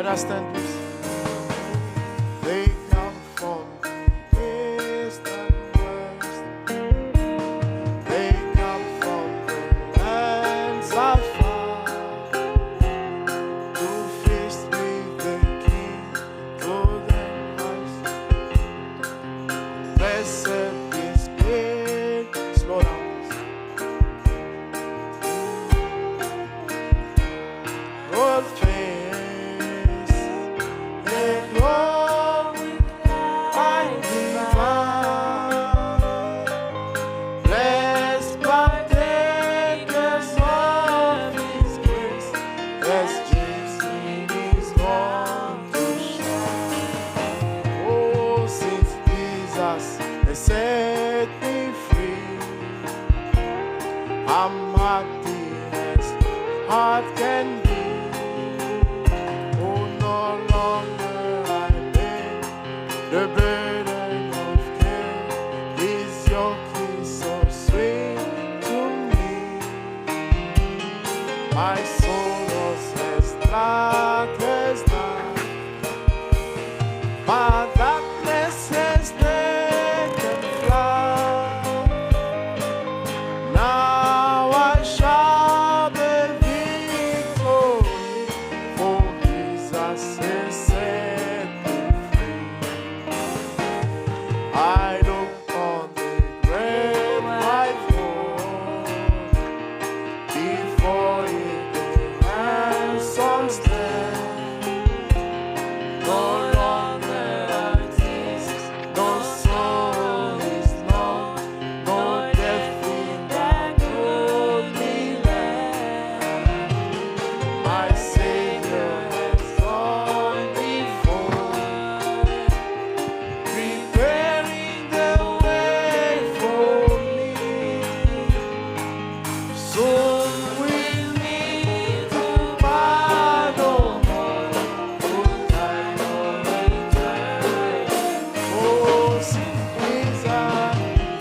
understand this? They come from the east and west. They come from the lands afar to feast with the King through the night. Blessed is big, slow down. Good face, and glory, and divine. Blessed partakers of His grace, as Jesus is born to shine. Oh, since Jesus has set me free, I'm happy as heart can be. Oh, no longer I bear the burden of care. His yoke is so sweet to me. My soul was as dark as night. My darkness has taken flight. Now I shout the victory, for Jesus has set me free. I look on the grave I fall, before it the ransom stand. No longer I taste, no soul is known, no death in that holy land. My Savior has gone before, preparing the way for me. Soon we'll meet to part no more, for time or eternity. Oh, sing Jesus,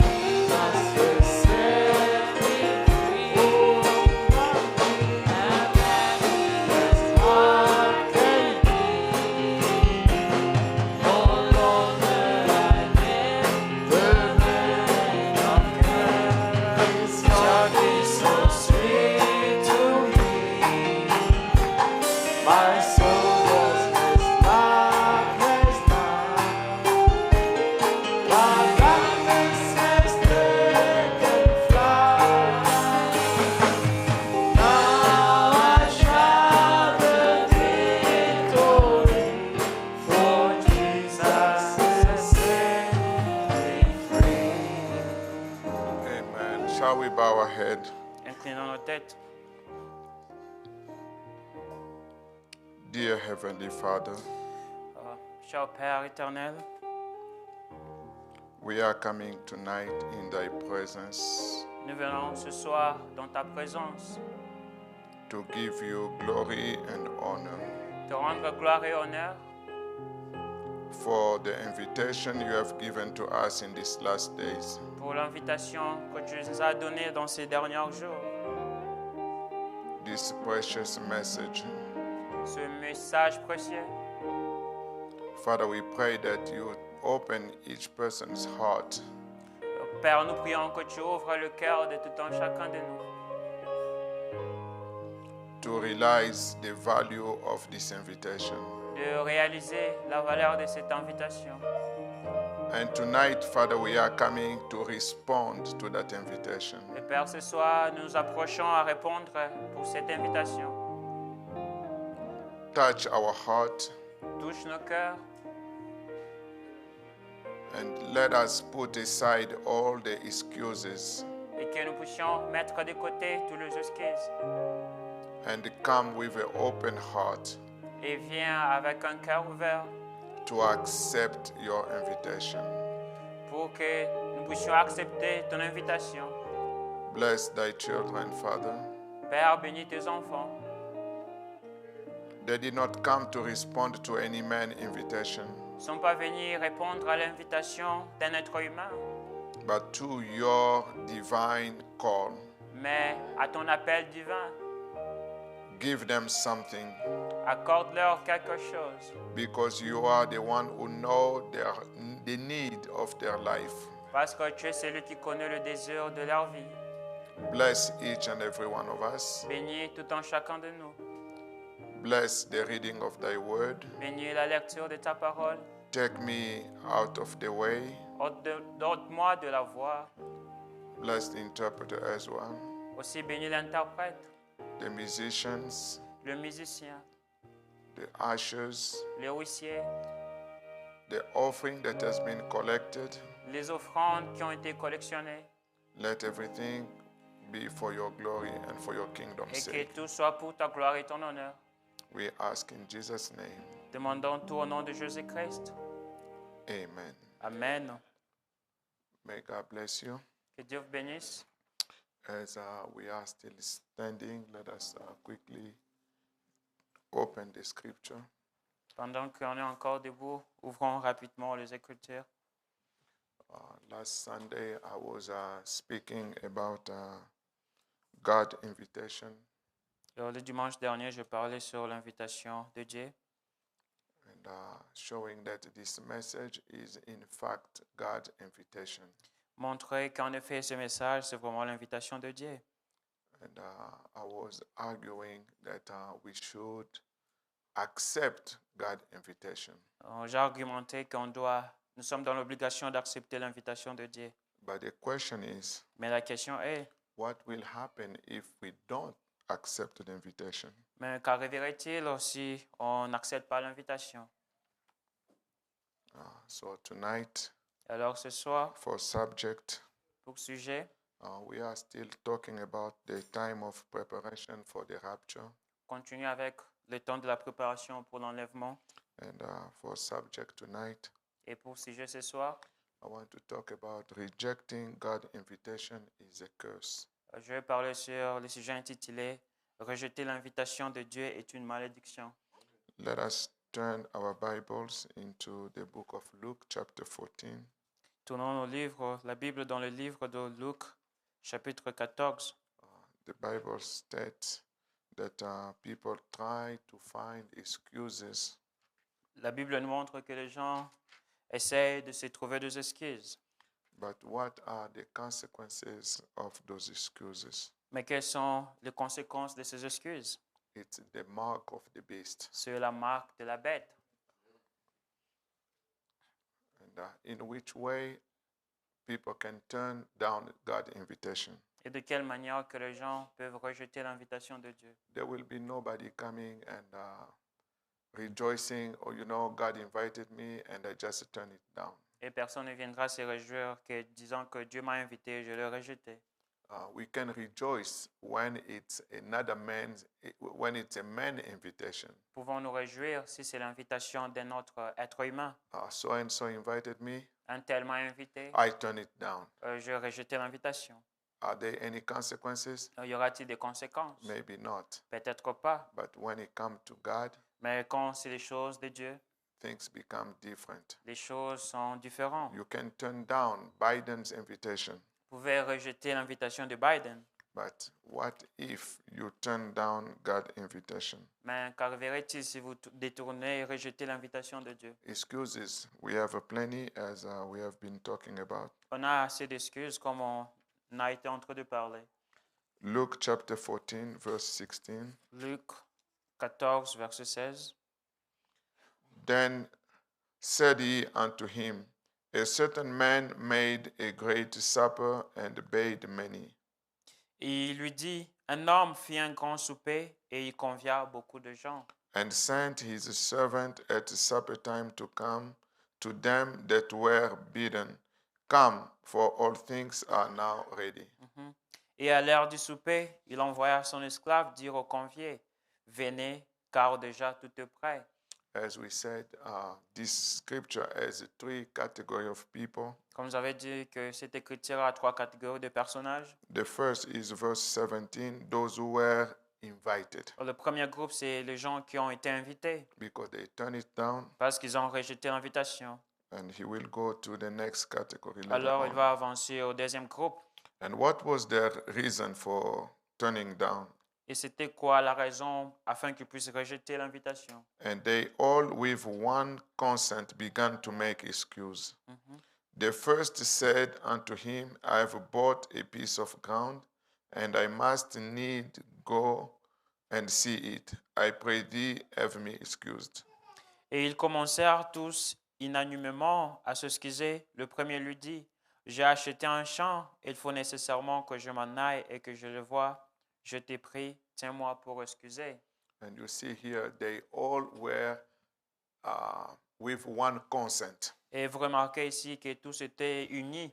Jesus has set me free. Oh, happy as heart can be. No longer I bear the burden of care. His yoke is so sweet to me. My soul was as dark as night. My darkness has taken flight. Now I shout the victory, for Jesus has set me free. Amen. Shall we bow our head? Inclinons nos têtes. Dear Heavenly Father, Cher Père éternel, we are coming tonight in Thy presence nous venons ce soir dans ta présence, to give You glory and honor te rendre gloire et honneur for the invitation You have given to us in these last days. pour l'invitation que tu nous as donnée dans ces derniers jours. This precious message. Ce message précieux, Father, we pray that You open each person's heart Père, nous prions que tu ouvres le cœur de tout un chacun de nous to realize the value of this invitation. de réaliser la valeur de cette invitation. And tonight, Father, we are coming to respond to that invitation. Et Père, ce soir, nous nous approchons à répondre pour cette invitation. Touch our heart Touche nos cœurs and let us put aside all the excuses et que nous puissions mettre de côté tous les excuses and come with an open heart et viens avec un cœur ouvert to accept Your invitation. pour que nous puissions accepter ton invitation. Bless Thy children, Father. Père, bénis tes enfants. They did not come to respond to any man's invitation, Ils ne sont pas venus répondre à l'invitation d'un être humain, but to Your divine call. mais à ton appel divin. Give them something Accorde-leur quelque chose. because you are the one who know the need of their life. Parce que tu es celui qui connaît le désir de leur vie. Bless each and every one of us. Bénis tout un chacun de nous. Bless the reading of thy word. Bénis la lecture de ta parole. Take me out of the way. Ôte-moi de la voie. Bless the interpreter as well. Aussi bénis l'interprète, The musicians, le musicien, the ushers, les huissiers, the offering that has been collected. les offrandes qui ont été collectionnées. Let everything be for your glory and for your kingdom's Et que sake. tout soit pour ta gloire et ton honneur. We ask in Jesus' name. Demandons tout au nom de Jésus-Christ. Amen. Amen. May God bless you. Que Dieu vous bénisse. As we are still standing, let us quickly open the scripture. Pendant qu'on est encore debout, ouvrons rapidement les Écritures. Last Sunday, I was speaking about God invitation, Alors, le dimanche dernier, je parlais sur l'invitation de Dieu and showing that this message is in fact God's invitation. montrer qu'en effet, ce message, c'est vraiment l'invitation de Dieu. And I was arguing that we should accept God's invitation. J'ai argumenté nous sommes dans l'obligation d'accepter l'invitation de Dieu. But the question is, Mais la question est, what will happen if we don't accept the invitation? mais qu'arriverait-il si on n'accepte pas l'invitation? So tonight, Alors ce soir, for subject, pour sujet, we are still talking about the time of preparation for the rapture. continue avec le temps de la préparation pour l'enlèvement. And for subject tonight, Et pour sujet ce soir, I want to talk about rejecting God's invitation is a curse. je vais parler sur le sujet intitulé « Rejeter l'invitation de Dieu est une malédiction ». Let us turn our Bibles into the book of Luke, chapter 14. Tournons nos livres, la Bible dans le livre de Luc, chapitre 14. The Bible states that people try to find excuses La Bible nous montre que les gens essayent de se trouver des excuses. But what are the consequences of those excuses? Mais quelles sont les conséquences de ces excuses? It's the mark of the beast. C'est la marque de la bête. And in which way people can turn down God's invitation. Et de quelle manière que les gens peuvent rejeter l'invitation de Dieu. There will be nobody coming and rejoicing, or God invited me and I just turn it down. Et personne ne viendra se réjouir que disant que Dieu m'a invité, je l'ai rejeté. We can rejoice when it's a man invitation. Pouvons nous réjouir si c'est l'invitation d'un autre être humain. So and so invited me, Un tel m'a invité, I turn it down. je rejeté l'invitation. Are there any consequences? Y aura-t-il des conséquences? Maybe not. Peut-être pas. But when it comes to God, Mais quand c'est les choses de Dieu, things become different. les choses sont différentes. You can turn down Biden's invitation, Vous pouvez rejeter l'invitation de Biden. but what if you turn down God's invitation? Mais qu'arriverait-il si vous détournez et rejetez l'invitation de Dieu? Excuses, we have a plenty, as we have been talking about. On a assez d'excuses comme on a été en train de parler. Luke chapter 14, verse 16. Luc 14, verset 16. Then said he unto him, a certain man made a great supper and bade many. Et il lui dit, un homme fit un grand souper et il convia beaucoup de gens. And sent his servant at supper time to come to them that were bidden. Come, for all things are now ready. Et à l'heure du souper, il envoya son esclave dire aux conviés, venez, car déjà tout est prêt. As we said, this scripture has three categories of people. Comme vous avez dit que cette écriture a trois catégories de personnages. The first is verse 17, those who were invited, Le premier groupe, c'est les gens qui ont été invités because they turned it down, parce qu'ils ont rejeté l'invitation. and he will go to the next category later Alors, il on. va avancer au deuxième groupe. And what was their reason for turning down? Et c'était quoi la raison afin qu'ils puissent rejeter l'invitation? And they all, with one consent, began to make excuse. The first said unto him, I have bought a piece of ground, and I must need go and see it. I pray thee, have me excused. Et ils commencèrent tous unanimement à s'excuser. Le premier lui dit, j'ai acheté un champ, il faut nécessairement que je m'en aille et que je le voie. Je t'ai pris, tiens-moi pour excuser. And you see here, they all were with one consent. Et vous remarquez ici que tous étaient unis.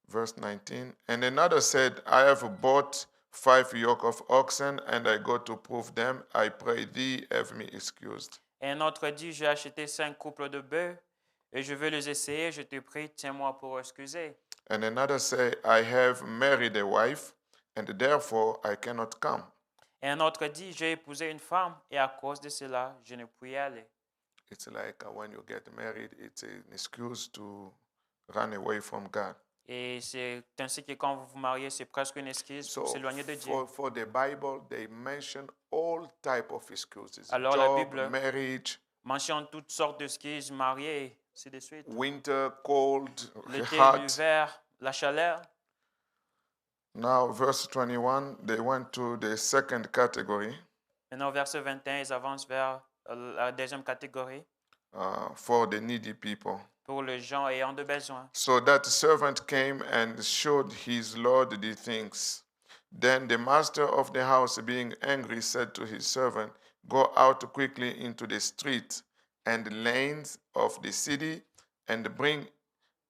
Verse 19. And another said, I have bought 5 yoke of oxen, and I go to prove them. I pray thee, have me excused. Et un autre dit, j'ai acheté 5 couples de bœufs et je veux les essayer, je te prie, tiens-moi pour excuser. And another said, I have married a wife, and therefore I cannot come. Et un autre dit, j'ai épousé une femme et à cause de cela, je ne puis y aller. It's like when you get married, it's an excuse to run away from God. Et c'est ainsi que quand vous vous mariez, c'est presque une excuse pour So s'éloigner de Dieu. for the Bible, they mention all type of excuses. Alors, la Job, Bible marriage, Mentionne toutes sortes d'excuses, mariés, ainsi de suite. winter, cold, L'été, hot. l'hiver, la chaleur. Now, verse 21, they went to the second category Maintenant, au verset 21, ils avancent vers la deuxième catégorie for the needy people. pour les gens ayant de besoin. So that servant came and showed his lord the things. Then the master of the house, being angry, said to his servant, Go out quickly into the streets and lanes of the city, and bring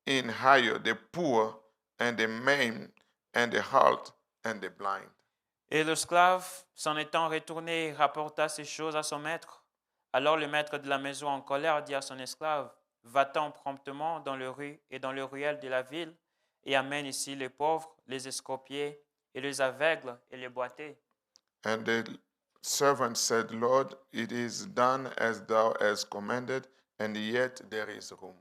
in here the poor and the maimed and the halt and the blind. Et l'esclave, s'en étant retourné, rapporta ces choses à son maître. Alors le maître de la maison en colère dit à son esclave, va-t'en promptement dans les rues et dans les ruelles de la ville et amène ici les pauvres, les estropiés et les aveugles et les boiteux. And the servant said, Lord, it is done as thou hast commanded, and yet there is room.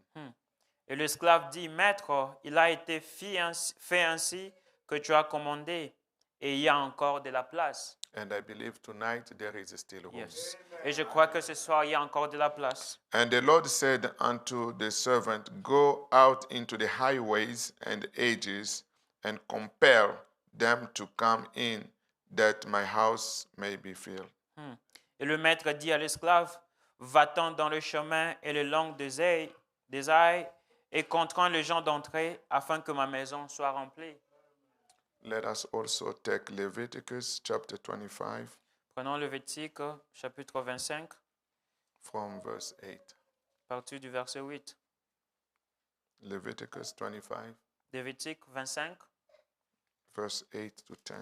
Et l'esclave dit, maître, il a été fait ainsi que tu as commandé et il y a encore de la place. And I believe tonight there is still room. Yes. Et je crois que ce soir, il y a encore de la place. And the Lord said unto the servant, Go out into the highways and edges, and compel them to come in, that my house may be filled. Et le maître dit à l'esclave, va-t'en dans le chemin et le long des ailes et contrains les gens d'entrer afin que ma maison soit remplie. Let us also take Leviticus chapter 25 Prenons Lévitique, chapitre 25, from verse 8. à partir du verset 8. Leviticus 25, Lévitique 25, verse 8 to 10.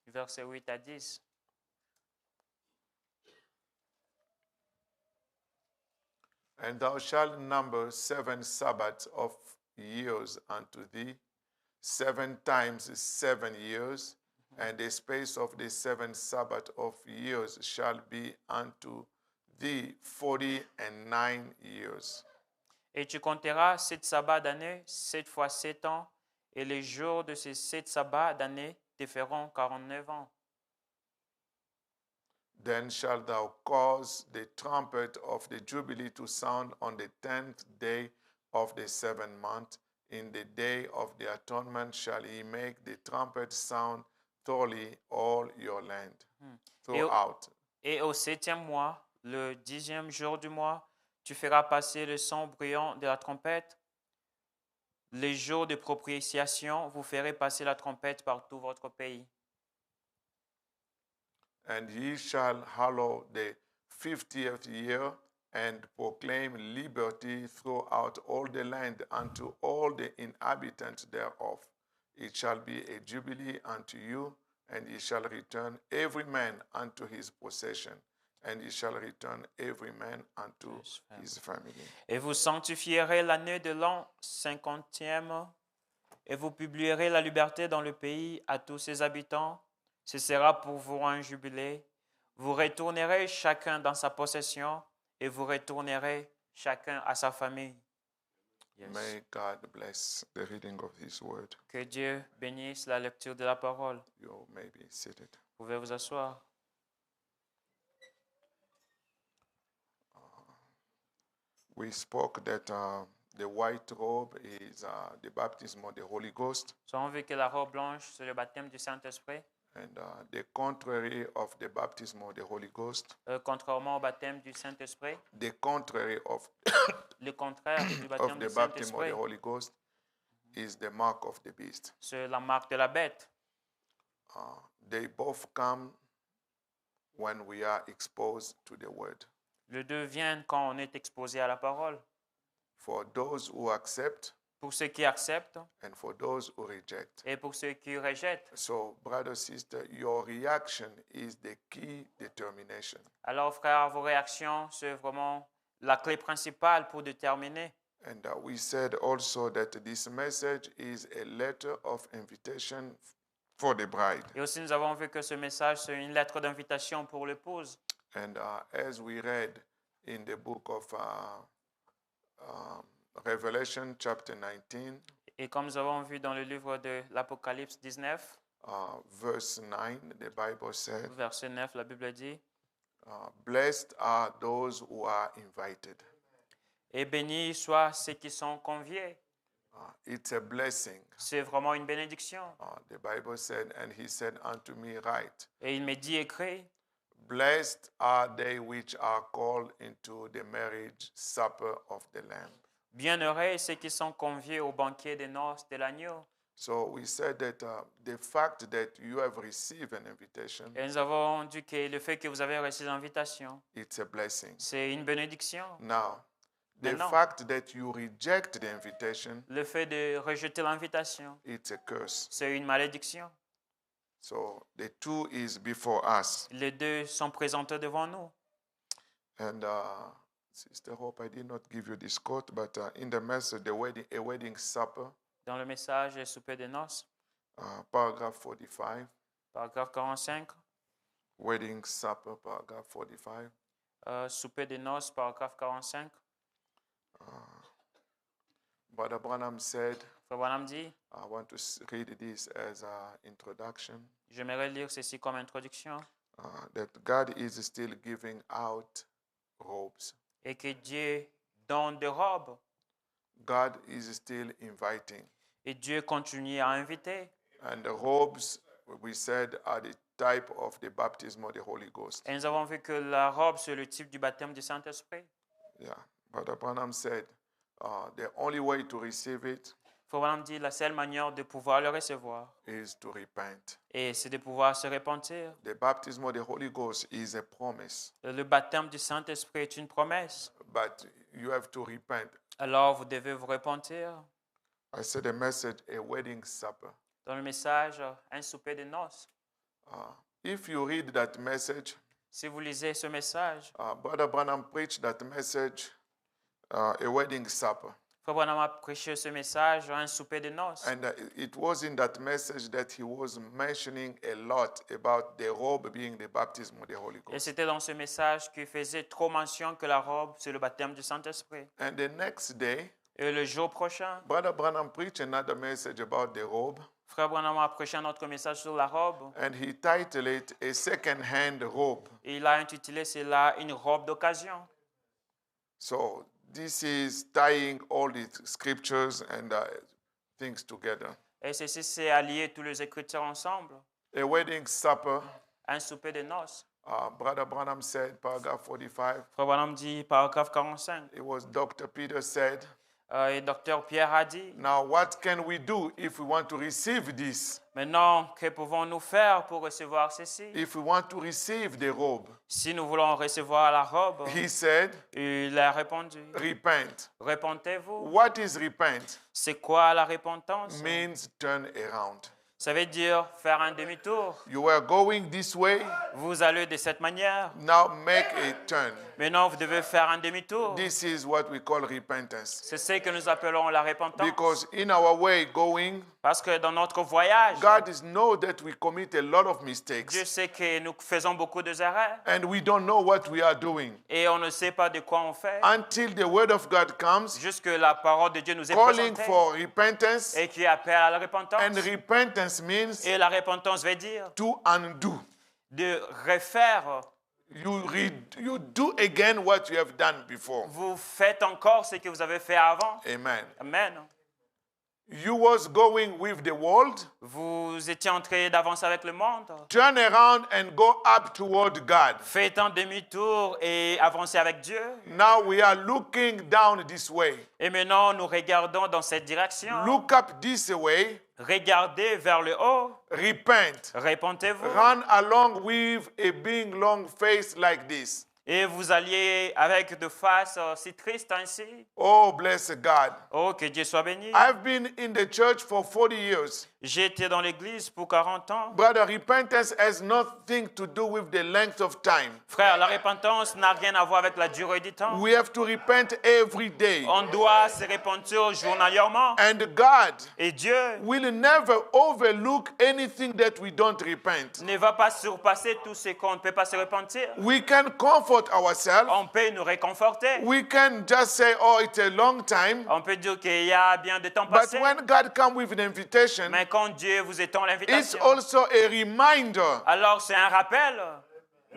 du verset 8 à 10. And thou shalt number 7 Sabbaths of years unto thee, 7 times 7 years, and the space of the 7 Sabbath of years shall be unto thee 49 years. Et tu compteras 7 sabbats d'année, 7 fois 7 ans, et les jours de ces 7 sabbats d'année te feront 49 ans. Then shalt thou cause the trumpet of the Jubilee to sound on the 10th day of the 7th month. In the day of the atonement shall he make the trumpet sound thoroughly all your land, throughout. Et au 7e mois, le 10e jour du mois, tu feras passer le son bruyant de la trompette. Les jours de propitiation, vous ferez passer la trompette par tout votre pays. And ye shall hallow the 50th year, and proclaim liberty throughout all the land unto all the inhabitants thereof. It shall be a jubilee unto you, and ye shall return every man unto his possession, and ye shall return every man unto his family. Et vous sanctifierez l'année de l'an 50e, et vous publierez la liberté dans le pays à tous ses habitants. Ce sera pour vous un jubilé. Vous retournerez chacun dans sa possession, et vous retournerez chacun à sa famille. Yes. May God bless the reading of his word. Que Dieu bénisse la lecture de la parole. You may be seated. Vous pouvez vous asseoir. We spoke that the white robe is the baptism of the Holy Ghost, Nous avons vu que la robe blanche, c'est le baptême du Saint-Esprit. and the contrary of the baptism of the Holy Ghost, Contrairement au baptême du Saint-Esprit, the contrary of le contraire du of baptême the du baptism of Saint-Esprit, the Holy Ghost is the mark of the beast. c'est la marque de la bête. They both come when we are exposed to the word. Les deux viennent quand on est exposé à la parole. For those who accept Pour ceux qui acceptent and for those who reject. et pour ceux qui rejettent. So, brother, sister, your reaction is the key determination. Alors, frères, vos réactions, c'est vraiment la clé principale pour déterminer. And we said also that this message is a letter of invitation for the bride. Et aussi, nous avons vu que ce message, c'est une lettre d'invitation pour l'épouse. And as we read in the book of Revelation, chapter 19, Et comme nous avons vu dans le livre de l'Apocalypse 19, verse 9, the Bible said, verset 9, la Bible dit, blessed are those who are invited. et bénis soient ceux qui sont conviés. It's a blessing. C'est vraiment une bénédiction. The Bible said, and he said unto me, write, Et il me dit, écrit, blessed are they which are called into the marriage supper of the Lamb. bienheureux ceux qui sont conviés au banquet des noces de l'agneau. So we said that the fact that you have received an invitation, Et nous avons dit que le fait que vous avez reçu l'invitation, it's a blessing. c'est une bénédiction. Now, the Maintenant. fact that you reject the invitation, Le fait de rejeter l'invitation, it's a curse. c'est une malédiction. So the two is before us. Les deux sont présentés devant nous. And Sister Hope, I did not give you this quote, but in the message, a wedding supper, Dans le message le souper des noces, paragraph 45, paragraphe 45, wedding supper, paragraph 45. souper des noces, paragraphe 45, Brother Branham said, Frère Branham dit, I want to read this as an introduction, j'aimerais lire ceci comme introduction, that God is still giving out robes. et que Dieu donne des robes, God is still inviting. et Dieu continue à inviter. And the robes, we said, are the type of the baptism of the Holy Ghost. Et nous avons vu que la robe, c'est le type du baptême du Saint-Esprit. Yeah. Brother Branham said, the only way to receive it Frère Branham dit, la seule manière de pouvoir le recevoir, is to repent. et c'est de pouvoir se repentir. The baptism of the Holy Ghost is a promise, Le baptême du Saint-Esprit est une promesse. but you have to repent. Alors, vous devez vous repentir. I said a message, a wedding supper. Dans le message, un souper de noces. If you read that message, Si vous lisez ce message, Brother Branham preached that message, a wedding supper. Frère Branham a prêché ce message, un souper de noces. And it was in that message that he was mentioning a lot about the robe being the baptism of the Holy Et Ghost. c'était dans ce message qu'il faisait trop mention que la robe, c'est le baptême du Saint-Esprit. And the next day, Et le jour prochain, Brother Branham preached another message about the robe, Frère Branham a prêché un autre message sur la robe. and he titled it A Second-Hand Robe. Et il a intitulé cela une robe d'occasion. So this is tying all the scriptures and things together. Et ceci, c'est allier tous les Écritures ensemble. A wedding supper, Un souper de noces. Brother Branham said, paragraph 45, Frère Branham dit, paragraphe 45. it was Dr. Peter said, Et Dr. Pierre a dit, now what can we do if we want to receive this? maintenant, que pouvons-nous faire pour recevoir ceci? If we want to receive the robe? Si nous voulons recevoir la robe, He said, il a répondu, repent. repentez-vous. What is repent? C'est quoi la repentance? Means turn around. Ça veut dire faire un demi-tour. You were going this way, Vous allez de cette manière. now make a turn. Maintenant, vous devez faire un demi-tour. This is what we call repentance. C'est ce que nous appelons la repentance. Because in our way going, Parce que dans notre voyage, God is know that we commit a lot of Dieu mistakes sait que nous faisons beaucoup d'erreurs and we don't know what we are doing et on ne sait pas de quoi on fait. until the word of God comes Jusque la parole de Dieu nous est calling présentée for repentance, et qui appelle à la repentance. and repentance means Et la repentance veut dire, to undo. de refaire. You do again what you have done before. Vous faites encore ce que vous avez fait avant. Amen. Amen. You was going with the world. Vous étiez en train d'avancer avec le monde. Turn around and go up toward God. Faites un demi-tour et avancez avec Dieu. Now we are looking down this way. Et maintenant, nous regardons dans cette direction. Look up this way. Regardez vers le haut. Repent. Répentez-vous. Run along with a big long face like this. Et vous alliez avec de face si triste ainsi. Oh, bless God. Oh, que Dieu soit béni. I've been in the church for 40 years. J'ai été dans l'église pour 40 ans. Brother, repentance has nothing to do with the length of time. Frère, la repentance n'a rien à voir avec la durée du temps. We have to repent every day. On doit se repentir journalièrement. And God Et Dieu will never overlook anything that we don't repent. ne va pas surpasser tout ce qu'on ne peut pas se repentir. We can comfort ourselves. On peut nous réconforter. We can just say, oh, it's a long time. On peut dire qu'il y a bien de temps But passé. when God comes with an invitation, Mais quand Dieu vous étend it's l'invitation, also a reminder. alors c'est un rappel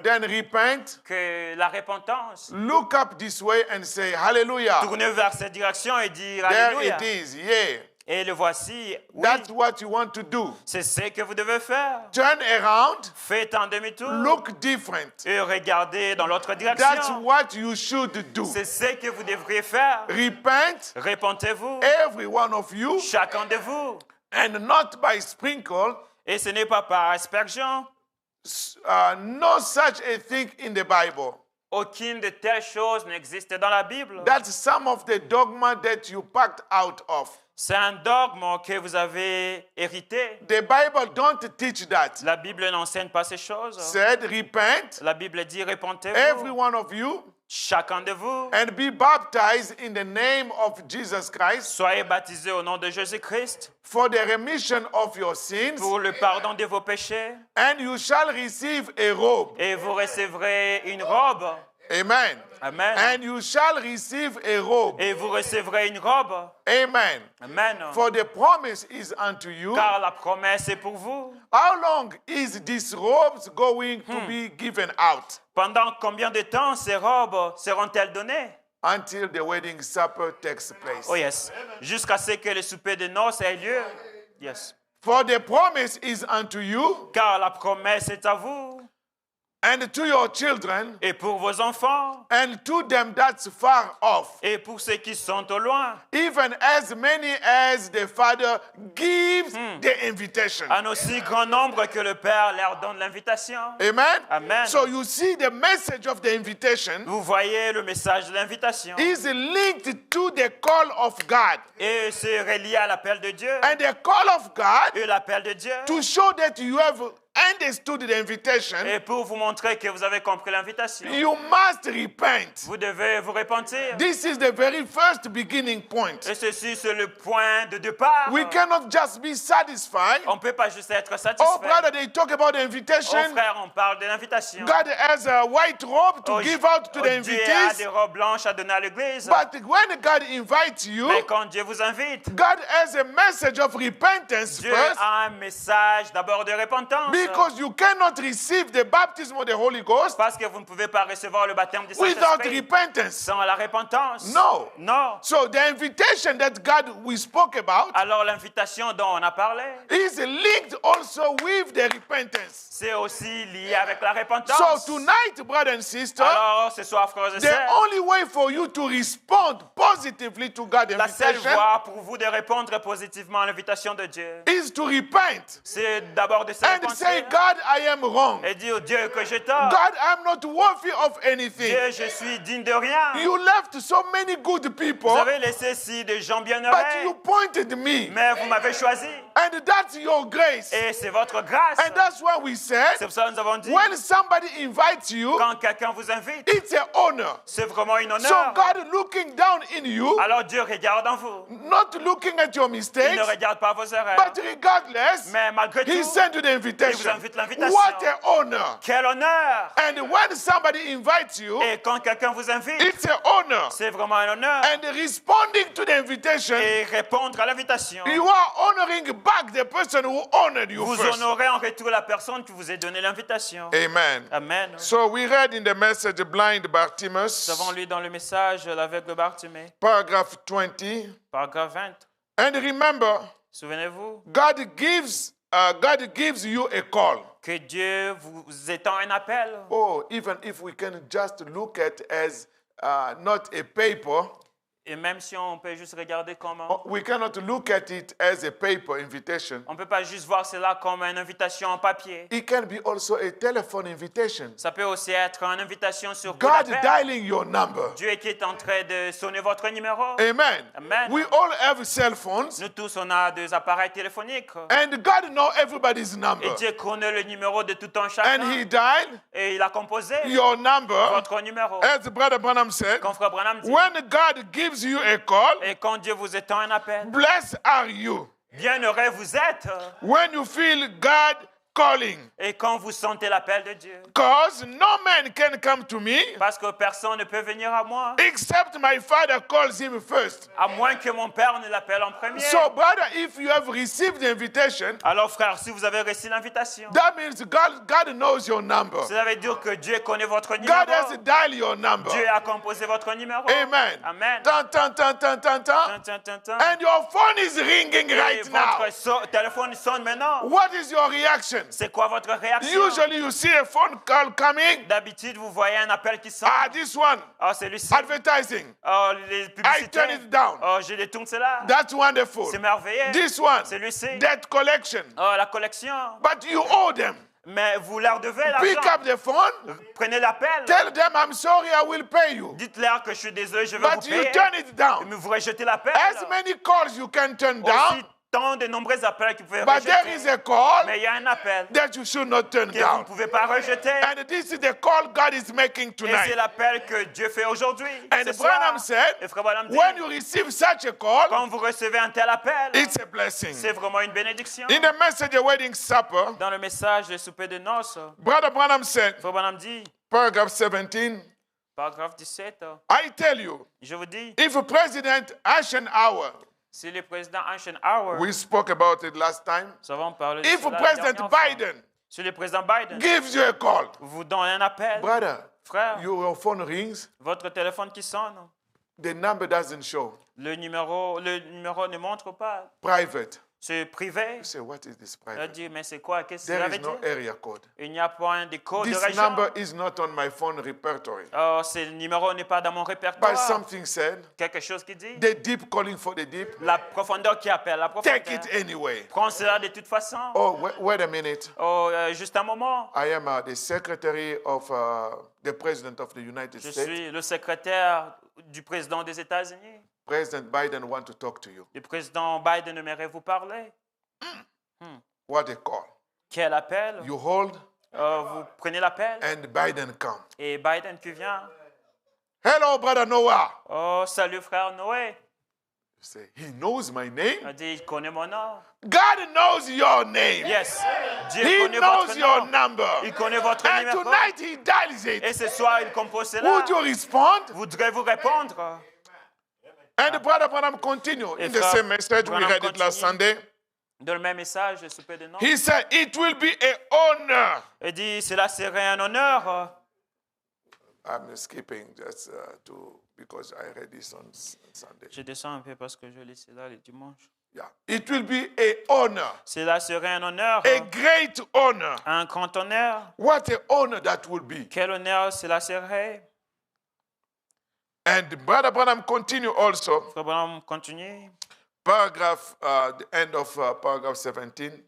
Then repent, que la repentance, look up this way and say, hallelujah. tourner vers cette direction et dire There Alléluia. it is, yeah. Et le voici. Oui, That's what you want to do. c'est ce que vous devez faire. Turn around, Faites un demi-tour look different. et regardez dans l'autre That's direction. what you should do. C'est ce que vous devriez faire. Repent, Repentez-vous, every one of you, chacun de vous. and not by sprinkle. Et ce n'est pas par aspersion. No such a thing in the Bible. Aucune de telles choses n'existe dans la Bible. That's some of the dogma that you packed out of. C'est un dogme que vous avez hérité. The Bible don't teach that. La Bible n'enseigne pas ces choses. Said, repent, La Bible dit every repentez-vous, one of you, chacun de vous. and be baptized in the name of Jesus Christ Soyez baptisés au nom de Jésus-Christ for the remission of your sins, pour le pardon de vos péchés. and you shall receive a robe. Et vous recevrez une robe. Amen. Amen. And you shall receive a robe. Et vous recevrez une robe. Amen. Amen. For the promise is unto you. Car la promesse est pour vous. How long is these robes going to be given out? Pendant combien de temps ces robes seront-elles données? Until the wedding supper takes place. Oh yes. Jusqu'à ce que le souper de noces ait lieu. Yes. For the promise is unto you Car la promesse est à vous and to your children et pour vos enfants and to them that's far off, et pour ceux qui sont au loin. even as many as the Father gives the invitation. En aussi grand nombre que le Père leur donne l'invitation. Amen? Amen. So you see the message of the invitation Vous voyez le message de l'invitation. is linked to the call of God. Et c'est relié à l'appel de Dieu. And the call of God Et l'appel de Dieu. to show that you have understood the invitation, Et pour vous montrer que vous avez compris l'invitation, you must repent. vous devez vous repentir. This is the very first beginning point. Et ceci, c'est le point de départ. We cannot just be satisfied. On ne peut pas juste être Oh, satisfait. brother, they talk about the Oh invitation. frère, on parle de l'invitation. God has a white robe to Oh, give out to the Dieu a des invitees. robes blanches à donner à l'église. But when God invites you, Mais quand Dieu vous invite, God has a message of repentance Dieu first, a un message d'abord de repentance. because you cannot receive the baptism of the Holy Ghost Parce que vous ne pouvez pas recevoir le baptême du without Saint-Esprit repentance. sans la repentance. No. Non. So the invitation that God we spoke about Alors l'invitation dont on a parlé, is linked also with the repentance. c'est aussi lié avec la repentance. So tonight, brother and sister, Alors ce soir, frères et the sœurs, only way for you to respond positively to God's la seule invitation voie pour vous de répondre positivement à l'invitation de Dieu, is to repent c'est d'abord de se and say, repentir God, I am wrong. et dire Dieu que j'ai tort. God, I'm not worthy of anything. Dieu, je suis digne de rien. You left so many good people, Vous avez laissé si des gens but bienheureux, you pointed me. mais vous m'avez choisi. And that's your grace. Et c'est votre grâce. And that's why we C'est said, pour ça que nous avons dit, when somebody invites you, quand quelqu'un vous invite, it's an honor. c'est vraiment une So honneur. God looking down in you, Alors Dieu regarde en vous. not looking at your Il mistakes, ne regarde pas vos erreurs. but regardless, Mais malgré He tout, sent you the il invitation. vous invite l'invitation. What an honor. Quel honneur! And when somebody invites you, Et quand quelqu'un vous invite, it's an honor. c'est vraiment un honneur. And responding to the invitation, Et répondre à l'invitation, you are honoring back the person who honored you Vous first. honorez en retour la personne qui vous a donné l'invitation. Amen. Amen. So we read in the message blind Nous Bartimaeus, avons lu dans le message l'aveugle Bartimée, paragraph 20. paragraphe 20. And remember, Souvenez-vous God gives you a call. que Dieu vous étend un appel. Oh, even if we can just look at as not a paper, Et même si on peut juste regarder comme we cannot look at it as a paper invitation. on ne peut pas juste voir cela comme une invitation en papier. It can be also a telephone invitation. Ça peut aussi être une invitation sur coup God d'appel. dialing your number. Dieu qui est en train de sonner votre numéro. Amen. Amen. We all have cell phones, Nous tous, on a des appareils téléphoniques. and God knows everybody's Et number. Dieu connaît le numéro de tout un And chacun. He dialed Et il a composé your number, votre numéro. as Brother Branham said. Comme Frère Branham dit. When God gives you a call, Et quand Dieu vous étend un appel, blessed are you. bienheureux vous êtes. When you feel God calling, Et quand vous sentez l'appel de Dieu. because no man can come to me Parce que personne ne peut venir à moi. except my Father calls him first. À moins que mon Père ne l'appelle en premier. So, brother, if you have received the invitation, Alors frère, si vous avez reçu l'invitation, that means God knows your number. ça veut dire que Dieu connaît votre numéro. God has dialed your number. Dieu a composé votre numéro. Amen. Amen. Tan, tan, tan, tan, tan, tan. Tin, tin, tin, tin. And your phone is ringing Et right now. votre téléphone sonne maintenant. What is your reaction? C'est quoi votre réaction? Usually you see a phone call coming. D'habitude, vous voyez un appel qui sonne. Ah, this one, Oh, celui-ci. advertising. Oh, les I publicités. turn it down. Oh, je détourne cela. That's wonderful. C'est merveilleux. This one, Celui-ci. debt collection. Oh, la collection. But you owe them. Mais vous leur devez Pick l'argent. up the phone. Prenez l'appel. Tell them I'm sorry, I will pay you. Dites-leur que je suis désolé, je vais But vous you payer. turn it down. Mais vous rejetez l'appel. As many calls you can turn Aussi, down, tant de nombreux appels que vous pouvez but there is rejeter. a call Mais il y a un appel that you should not turn que vous ne down. pouvez pas rejeter. And this is the call God is making Et c'est tonight. l'appel que Dieu fait aujourd'hui. And ce soir. Branham said, Et Frère Branham dit, when you receive such a call, quand vous recevez un tel appel, it's a blessing. c'est vraiment une bénédiction. In the message, the wedding supper, Dans le message de souper de noces, Brother Branham said, Frère Branham dit, paragraph 17, paragraphe 17, I tell you, je vous dis, if President Eisenhower, si le président Eisenhower, we spoke about it last time, nous avons parlé de if cela la President dernière fois. Biden Si le président Biden gives you a call, vous donne un appel, brother, frère, your phone rings, votre téléphone qui sonne, the number doesn't show, le numéro ne montre pas, private. c'est privé. You say, what is this Il a private? dit, mais c'est quoi? Qu'est-ce que There ça is veut no dire? area code. Il n'y a pas de code de This région. number is not on my phone repertory. Oh, ce numéro n'est pas dans mon But répertoire. something said, Quelque chose qui dit, the deep calling for the deep, la profondeur qui appelle la profondeur. take it anyway. Prends cela de toute façon. Oh, wait a minute. Oh, juste un moment. I am the secretary of the President of the United Je States. suis le secrétaire du président des États-Unis. President Biden wants to talk to you. Le président Biden aimerait vous parler. What a call. Quel appel? You hold Vous prenez l'appel and Biden come. et Biden qui vient. Hello, brother Noah. Oh, salut frère Noé. You say, he knows my name. Il dit, il connaît mon nom. God knows your name. Yes. Dieu He connaît knows votre your nom. number. Il connaît votre And numéro. tonight he dials Et it. ce soir, il compose cela. Would you respond? Vous devez vous répondre. And the brother Branham continue in the Frère same message. We Branham read it last continue. Sunday. Dans le même message, le souper de noces. He said, it will be an honor. Il dit, cela serait un honneur. I'm skipping just because I read this on Sunday. Je descends un peu parce que je lis cela le dimanche. Yeah. It will be an honor, Cela serait un honneur, a great honor. un grand honneur. What an honor that would be. Quel honneur cela serait. And Brother Branham continue also, Frère Branham continue paragraph, the end of paragraph 17.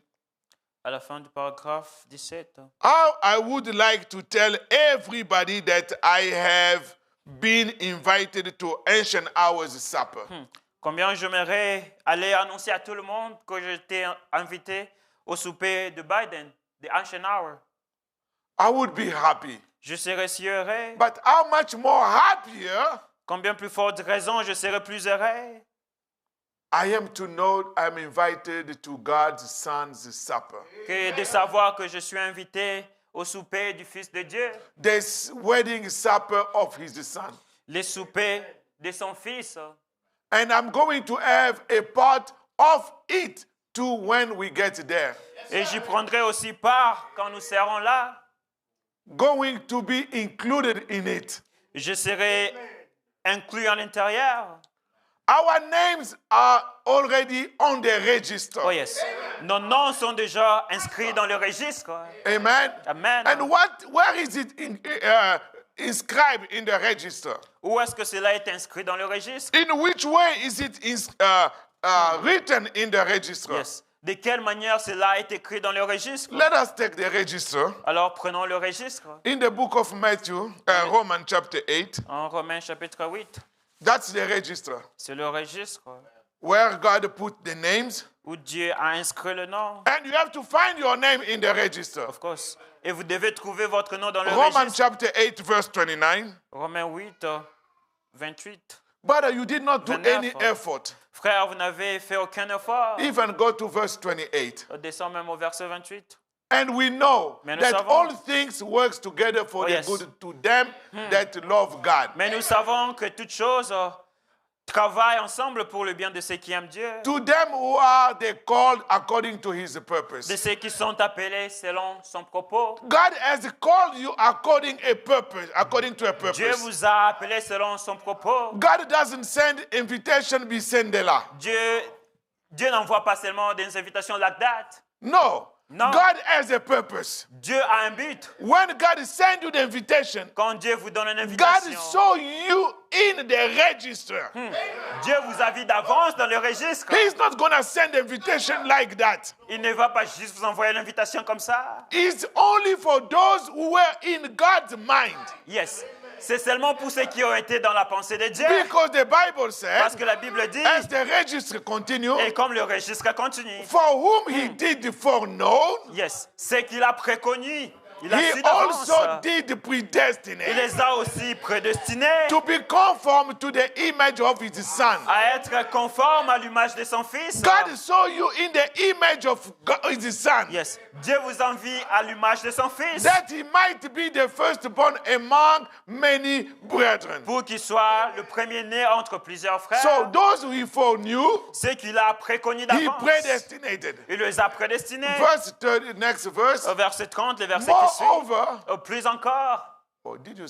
à la fin du paragraphe 17. How I would like to tell everybody that I have been invited to Ancient Hours Supper. Combien j'aimerais aller annoncer à tout le monde que j'étais invité au souper de Biden, de Eisenhower. I would be happy. Je serais si heureux. But how much more happier Combien plus forte raison je serais plus heureux I am to know I'm invited to God's Son's Supper. que de savoir que je suis invité au souper du Fils de Dieu, This wedding supper of his son. le souper de son Fils. And I'm going to have a part of it to when we get there. Et j'y prendrai aussi part quand nous serons là. Going to be included in it. Je serai inclus à l'intérieur. Our names are already on the register. Oh yes. Nos noms sont déjà inscrits dans le registre. Amen. Amen. And where is it inscribed in the register? Où est-ce que cela est inscrit dans le registre? In which way is it written in the register? Yes. De quelle manière cela est écrit dans le registre? Let us take the register. Alors prenons le registre. In the book of Matthew, Romans chapter 8, En Romains chapitre 8. that's the register C'est le registre where God put the names. où Dieu a inscrit le nom. And you have to find your name in the register. Of course. Et vous devez trouver votre nom dans le Romans registre. chapter 8, verse 29. Romains 8, 28. Brother, you did not do 29. any effort. Frère, vous n'avez fait aucun effort. Even go to verse 28. On descend même au verset 28. And we know Mais nous that savons- all things work together for Oh, the yes. good to them that love God. Mais nous savons que toutes choses travaillent ensemble pour le bien de ceux qui aiment Dieu, To them who are they called according to his purpose. de ceux qui sont appelés selon son propos. God has called you according to a purpose. Dieu vous a appelé selon son propos. God doesn't send invitation be send là. Dieu n'envoie pas seulement des invitations like that. No. No. God has a purpose. Dieu a un but. When God sends you the invitation, Quand Dieu vous donne une God invitation, saw you in the register. Dieu vous a vu d'avance dans le registre. He's not going to send invitation like that. Il ne va pas juste vous envoyer l'invitation comme ça. It's only for those who were in God's mind. Yes. C'est seulement pour ceux qui ont été dans la pensée de Dieu. Because the Bible Parce says, que la Bible dit, as the register continue, et comme le registre continue, for whom he did foreknown, yes, c'est qu'il a préconnu. Il a he su d'avance. also did predestinate Il les a aussi prédestinés to be conformed to the image of his son. à être conformes à l'image de son Fils. God saw you in the image of his son, Yes. Dieu vous envie à l'image de son Fils that he might be the firstborn among many brethren. pour qu'il soit le premier-né entre plusieurs frères. So those who he foreknew, Ceux qu'il a préconnus he d'avance, predestinated. il les a prédestinés. Verse 30, next verse. Au verset 30, le verset qui suit. Moreover, Au plus encore, oh, did you?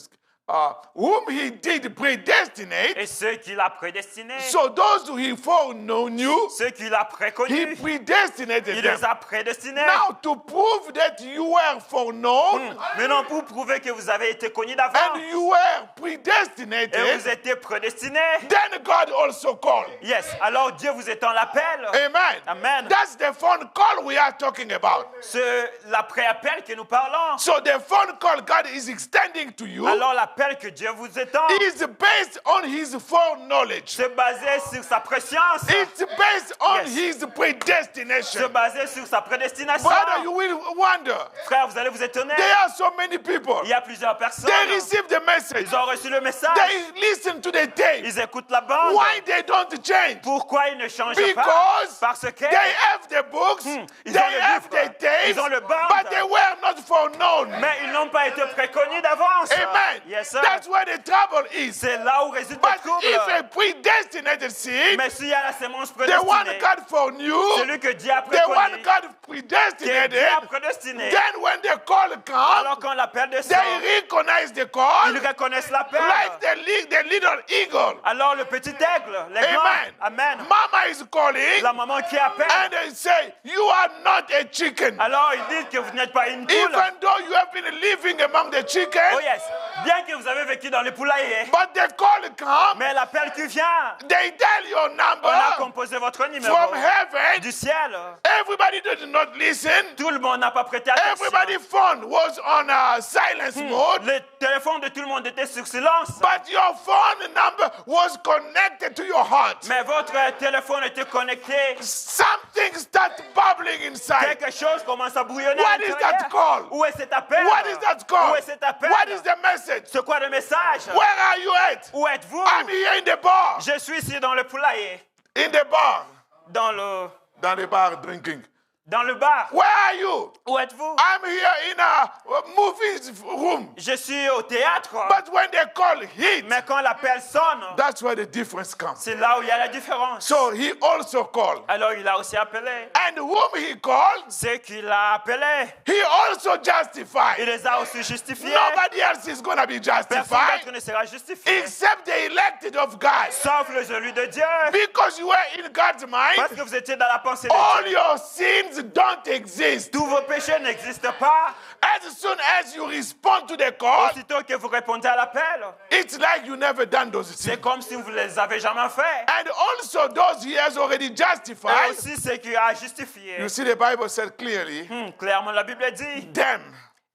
Whom he did predestinate, et ceux qu'il a prédestinés, so those who he foreknew, ceux qu'il a he préconnus, predestinated il them. les a prédestinés. Now, to prove that you were foreknown Maintenant, pour prouver que vous avez été connus and d'avance you were et vous predestinated, étiez prédestinés, then God also called. yes, alors Dieu vous étend l'appel. Amen. Amen. That's the phone call we are talking about. C'est l'après-appel que nous parlons. So the phone call God is extending to you Alors l'appel que Dieu vous étend, is based on his foreknowledge. c'est basé sur sa préscience, It's based on Yes. his c'est predestination. basé sur sa prédestination. Brother, you will wonder. Frère, vous allez vous étonner. There are so many people. Il y a plusieurs personnes. They receive the message. Ils ont reçu le message. They listen to the tape. Ils écoutent la bande. Why they don't change? Pourquoi ils ne changent pas? Because Parce que they have the books, Ils they ont le have livre. the tapes, Ils ont le band. but they were not foreknown. mais ils n'ont pas été préconnus d'avance. Amen. Yes, sir. That's where the trouble is. C'est là où réside le But trouble. if a predestinated seed, Mais s'il y a la sémence the one prédestinée, God foreknew, celui que Dieu a the one préconnu, God que Dieu predestinated, a prédestiné, then when the call comes, alors quand l'appel descend, they recognize the call ils reconnaissent l'appel. like the little eagle. Alors le petit aigle, l'aigle, Amen. amen. Mama is calling La maman qui appelle, and they say, you are not a chicken. alors ils disent que vous n'êtes pas une poule. Even though you have been living among the chickens, Oh yes, bien que vous avez vécu dans les poulaillers, but the call comes, mais l'appel qui vient, they tell your on a number composé votre numéro from heaven. du ciel. Everybody did not listen. Tout le monde n'a pas prêté attention. Everybody's phone was on silence mode. Le téléphone de tout le monde était sur silence. But your phone number was connected to your heart. Mais votre téléphone était connecté. Something starts bubbling inside. Quelque chose commence à bouillonner. What à is l'intérieur. that call? Où est cet appel? What is that call? Où est cet appel? What is the message? C'est quoi le message? Where are you at? Où êtes-vous? I'm here in the bar. Je suis ici dans le poulailler. In the bar. Dans le Dans le bar drinking. dans le bar. Where are you? Où êtes-vous? I'm here in a movie room. Je suis au théâtre. But when they call hit, Mais quand l'appel sonne, that's where the difference comes. c'est là où il y a la différence. So he also called. Alors il a aussi appelé. And whom he called, Ceux qu'il a appelés, he also il justified. les a aussi justifiés. Nobody else is going to be Personne justified d'autre ne sera justifié. except the elected of God. Sauf le élu de Dieu. Because you were in God's Parce mind, que vous étiez dans la pensée de all Dieu. your sins don't exist. Tous vos péchés n'existent pas. As soon as you respond to the call, Aussitôt que vous répondez à l'appel, it's like you never done those things. c'est comme si vous ne les avez jamais fait. And also those he has already Et justified. aussi ce qui a justifié. You see, the Bible said clearly, Clairement, la Bible dit, them,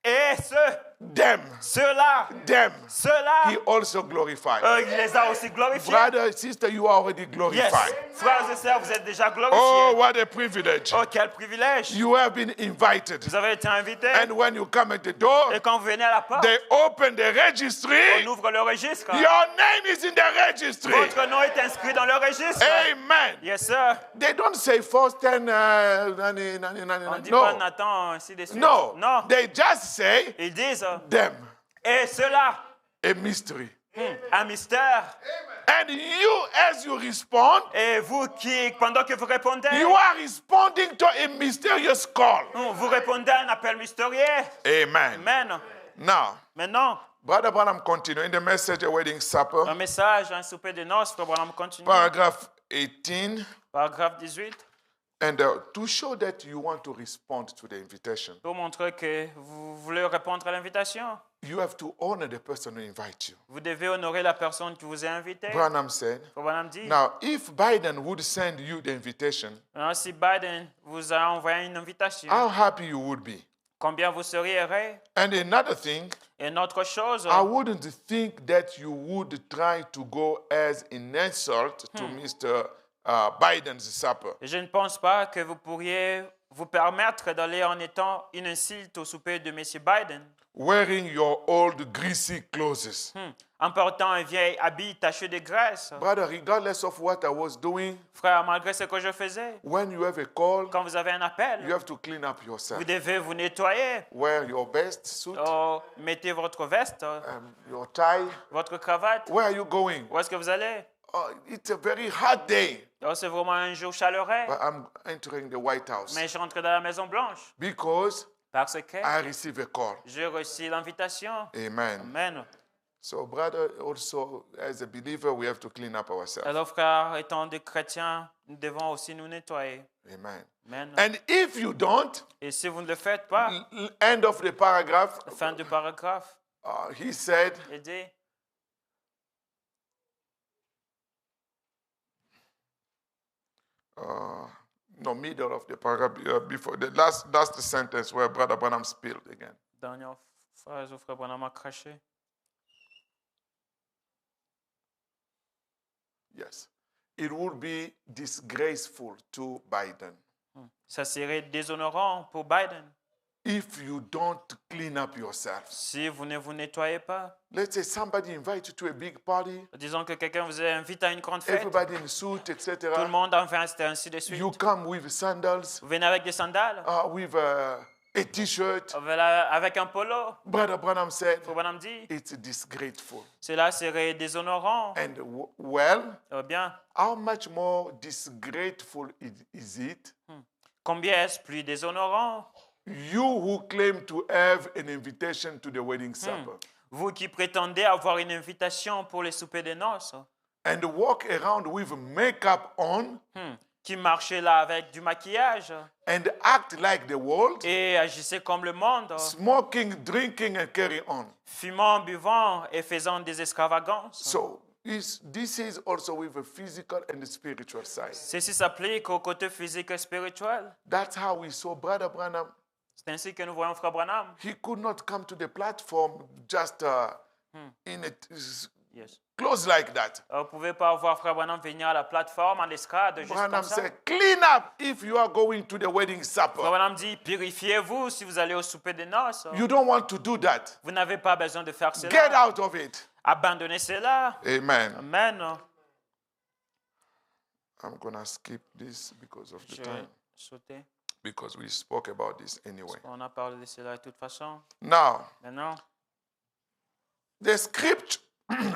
et ceux-là, them, ceux-là, he also glorified. il les a aussi glorifiés. Brother, sister, you are already Yes, glorified. frères et sœurs, vous êtes déjà glorifiés. Oh, what a privilege. Oh, quel privilège. You have been invited. Vous avez été invités. And when you come at the door, Et quand vous venez à la porte, they open the registry. on ouvre le registre. Your name is in the registry. Votre nom est inscrit dans le registre. Amen. Yes, sir. They don't say first 10, On ne dit pas no. Nathan, ainsi de suite. No. Non. They just say Ils disent, them. et cela, A mystery. un mystère. And you, as you respond, Et vous qui, pendant que vous répondez, you are responding to a mysterious call. vous répondez à un appel mystérieux. Amen. Amen. Now, Maintenant, Brother Branham continuing the message, a wedding supper, un message, un souper de noces, Frère Branham continue. paragraph 18. Paragraphe 18. And to show that you want to respond to the invitation, Pour montrer que vous voulez répondre à l'invitation, you have to honor the person who invites you. vous devez honorer la personne qui vous a invité. Branham said, Frère Branham dit, now, if Biden would send you the invitation, maintenant, si Biden vous a envoyé une invitation, how happy you would be. combien vous seriez heureux? And another thing, Et une autre chose, I wouldn't think that you would try to go as an insult to Mr. Biden's supper. je ne pense pas que vous pourriez vous permettre d'aller en étant une insulte au souper de M. Biden, Wearing your old greasy clothes. en portant un vieil habit taché de graisse. Brother, regardless of what I was doing, Frère, malgré ce que je faisais, when you have a call, quand vous avez un appel, you have to clean up yourself. vous devez vous nettoyer. Wear your best suit, Oh, mettez votre veste, your tie. votre cravate. Where are you going? Où est-ce que vous allez? Oh, it's a very hot day. Oh, c'est vraiment un jour chaleureux. But I'm entering the White House Mais je rentre dans la Maison Blanche because parce que I receive a call. j'ai reçu l'invitation. Amen. Amen. So, brother, also as a believer, we have to clean up ourselves. Alors, frère, étant des chrétiens, nous devons aussi nous nettoyer. Amen. Amen. And if you don't, Et si vous ne le faites pas, end of the paragraph, fin du paragraphe, he said, il dit, no, middle of the paragraph, before the last sentence where Brother Branham spilled again. dernière phrase où frère Branham a craché. Yes. It would be disgraceful to Biden Ça serait déshonorant pour Biden if you don't clean up yourself. si vous ne vous nettoyez pas. Let's say somebody invites you to a big party, Disons que quelqu'un vous invite à une grande fête, everybody in suit, etc. tout le monde en fait ainsi de suite. You come with sandals, Vous venez avec des sandales, with a t-shirt. voilà, avec un polo. Brother Branham said, Frère Branham dit, it's disgraceful. cela serait déshonorant. And well, Eh bien, how much more disgraceful is it? combien est-ce plus déshonorant? You who claim to have an invitation to the wedding supper Vous qui prétendez avoir une invitation pour le souper de noces, and walk around with makeup on qui marchez là avec du maquillage and act like the world, et agissez comme le monde, smoking, drinking, and carry on. fumant, buvant et faisant des extravagances. So this is also with a physical and a spiritual side. Ceci s'applique au côté physique et spirituel. That's how we saw Brother Branham. C'est ainsi que nous voyons Frère Branham. He could not come to the platform just in Yes. clothes like that. Vous ne pouvez pas voir Frère Branham venir à la plateforme, à l'escalade, juste Branham comme ça. said, clean up if you are going to the wedding Frère supper. Branham dit, purifiez-vous si vous allez au souper de noces. You don't want to do that. Vous n'avez pas besoin de faire Get cela. out of it. Abandonnez cela. Amen. Amen. I'm going to skip this because of the Je time. vais sauter. because we spoke about this anyway. On a parlé de cela de toute façon. Now, Maintenant, the script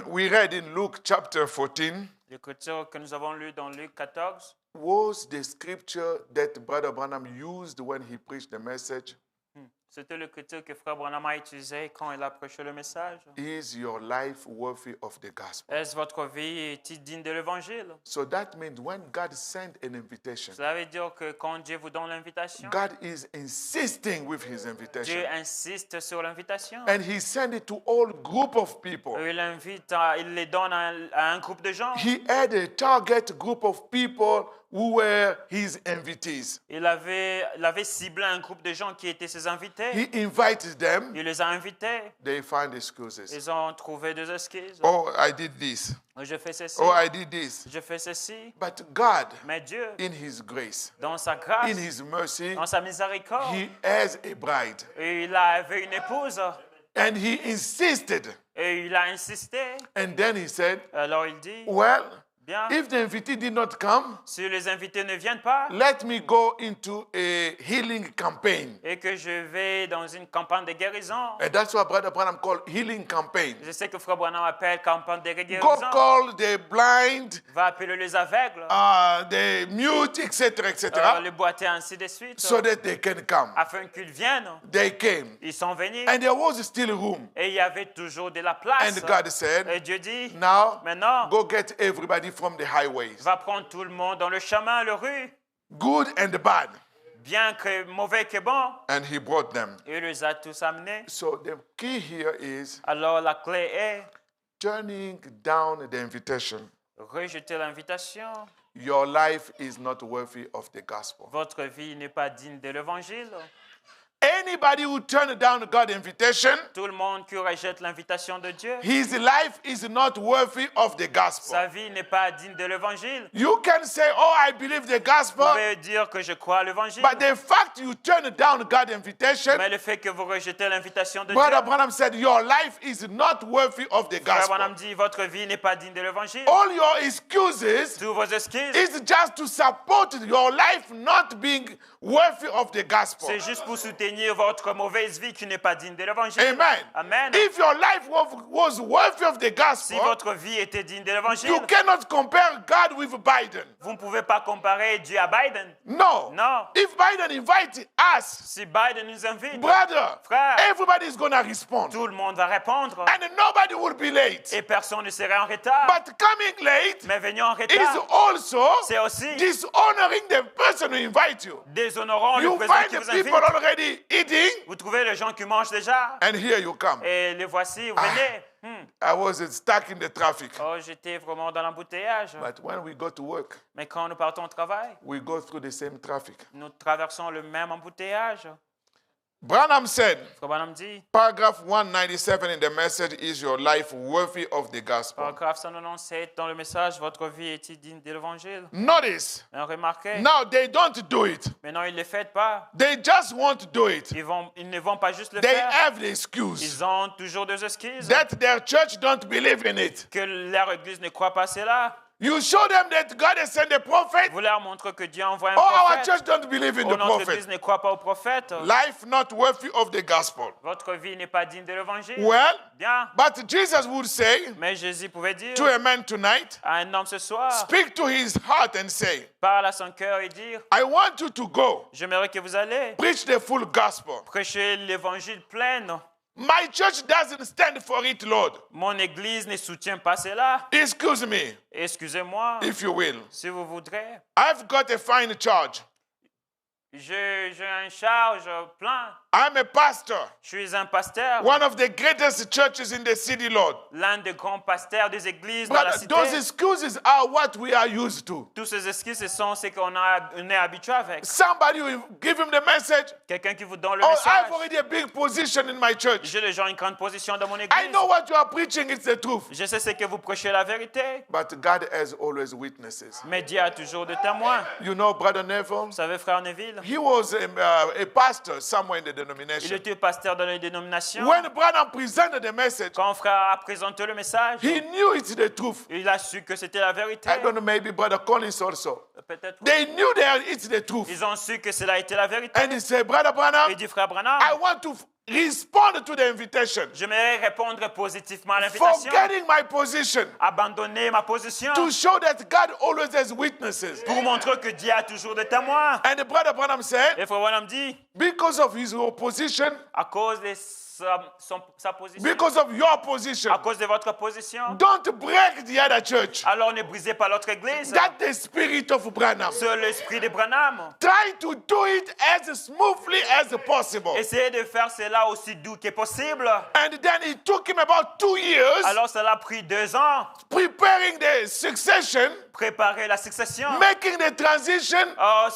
we read in Luke chapter 14 l'écriture que nous avons lue dans Luc 14 was the scripture that Brother Branham used when he preached the message. c'était l'écriture que Frère Branham a utilisée quand il a prêché le message. Is your life worthy of the gospel? Est-ce votre vie est digne de l'évangile? So that means when God sent an invitation, Cela veut dire que quand Dieu vous donne l'invitation, God is insisting with his invitation. Dieu insiste sur l'invitation. And he sent it to all group of people. Il les donne à un groupe de gens. He had a target group of people who were his invitees. Il avait ciblé un groupe de gens qui étaient ses invités. He invited them. Il les a invités. They find excuses. Ils ont trouvé des excuses. Oh, I did this. Je fais ceci. Oh, I did this. Je fais ceci. But God, Mais Dieu, in his grace, dans sa grâce, in his mercy, dans sa miséricorde, he has a bride. et il avait une épouse. And he insisted. Et il a insisté. And then he said, Alors il dit, well, bien, if the invitee did not come, si les invités ne viennent pas, let me go into a healing campaign. et que je vais dans une campagne de guérison. And that's what Brother Branham called healing campaign. Je sais que Frère Branham appelle campagne de Go guérison. call the blind, Va appeler les aveugles, the mute, etc., les boiter, ainsi de suite, so that they can come. afin qu'ils viennent. They came. Ils sont venus. And there was still room. Et il y avait toujours de la place. And God said, Et Dieu dit, now maintenant, go get everybody from the highways, va prendre tout le monde dans le chemin, le rue, good and bad. bien que mauvais que bon. And he brought them. Et il les a tous amenés. So the key here is Alors la clé est turning down the invitation. rejeter l'invitation. Your life is not worthy of the gospel. Votre vie n'est pas digne de l'évangile. Anybody who turned down God's invitation, Tout le monde qui rejette l'invitation de Dieu, his life is not worthy of the gospel. sa vie n'est pas digne de l'évangile. You can say, oh, I believe the Vous gospel, pouvez dire que je crois à l'évangile, but the fact you turn down God's invitation, mais le fait que vous rejetez l'invitation de Brother Dieu, Branham said, your life is not worthy of the Frère Branham gospel. dit, votre vie n'est pas digne de l'évangile. All your excuses Tous vos excuses, is just to support your life not being worthy of the gospel. c'est juste pour soutenir votre mauvaise vie qui n'est pas digne de l'évangile. Amen. Amen. If your life was worthy of the Si gospel, votre vie était digne de l'évangile, you cannot compare God with Biden. vous ne pouvez pas comparer Dieu à Biden. No. Non. If Biden invites us, Si Biden nous invite, brother, frère, everybody is going to respond. tout le monde va répondre And nobody will be late. et personne ne serait en retard. But coming late Mais venir en is retard, also c'est aussi dishonoring the person who invite you. déshonorant le You président find qui the vous invite. people already eating, Vous trouvez les gens qui mangent déjà and here you come. et les voici, venez. I was stuck in the traffic. Oh, j'étais vraiment dans l'embouteillage. But when we go to work, Mais quand nous partons au travail, we go through the same traffic. nous traversons le même embouteillage. Branham said, Frère Branham dit, paragraph 197 in the message, is your life worthy of the gospel? paragraphe 197 dans le message, votre vie est digne de l'évangile. Notice, Mais remarquez, now they don't do it. mais non, ils ne le font pas. They just won't do it. Ils ne vont pas juste le They faire. have the excuse Ils ont toujours des excuses. that their church don't believe in it. Que leur église ne croit pas cela. You show them that God has sent a prophet. Vous leur montrez que Dieu envoie un Oh, our prophète. church don't believe in Oh, the notre prophet. église ne croit pas au prophète. Life not worthy of the gospel. Votre vie n'est pas digne de l'évangile. Well, Bien. but Jesus would say Mais Jésus pouvait dire to a man tonight, à un homme ce soir, speak to his heart and say, parle à son cœur et dire, I want you to go j'aimerais que vous allez preach the full gospel. prêcher l'évangile plein. My church doesn't stand for it, Lord. Mon église ne soutient pas cela. Excuse me, Excusez-moi, if you will. si vous voudrez. I've got a fine charge. J'ai un charge plein. I'm a pastor. Je suis un pasteur. One of the greatest churches in the city, Lord. L'un des grands pasteurs des églises dans la But cité. those excuses are what we are used to. Tous ces excuses, ce sont ce qu'on est habitué avec. Somebody will give him the message. Quelqu'un qui vous donne le Oh, message. I've already a big position in my church. J'ai déjà une grande position dans mon I église. know what you are preaching, it's the truth. Je sais ce que vous prêchez la vérité. But God has always witnesses. Mais Dieu a toujours des témoins. You know, Brother Neville, Vous savez, frère Neville, l'évangile. He was a pastor somewhere in the Il denomination. était pasteur dans les dénominations. When Branham presented the message, Quand frère a présenté le message, he knew it's the truth. il a su que c'était la vérité. I don't know, maybe Brother Collins also. Peut-être. They knew that it's the truth. Ils ont su que cela était la vérité. And he said, Brother Branham, Il dit, frère Branham, I want to respond to the invitation. j'aimerais répondre positivement à l'invitation. Forgetting my position Abandonner ma position to show that God always has witnesses. pour montrer que Dieu a toujours des témoins. And Brother Branham said, Et frère Branham dit, because of his opposition, à cause de sa position, because of your position, à cause de votre position, don't break the other church. alors ne brisez pas l'autre église. That's the spirit of Branham. C'est l'esprit de Branham. Try to do it as smoothly as possible. Essayez de faire cela aussi doux que possible. And then it took him about 2 years Alors cela a pris 2 ans, preparing the succession, préparer la succession, making the transition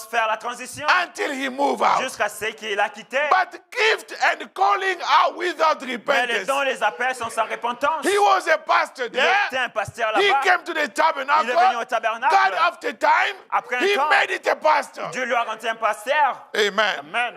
faire la transition, until he moved out. jusqu'à ce qu'il a quitté. But gift and calling are without Mais les repentance. dons, les appels sont sans repentance. He was a pastor Il there. était un pasteur He là-bas. came to the Il est venu tabernacle. au tabernacle. God, after time, Après un he temps, made it a pastor. Dieu lui a rendu un pasteur. Amen. Amen.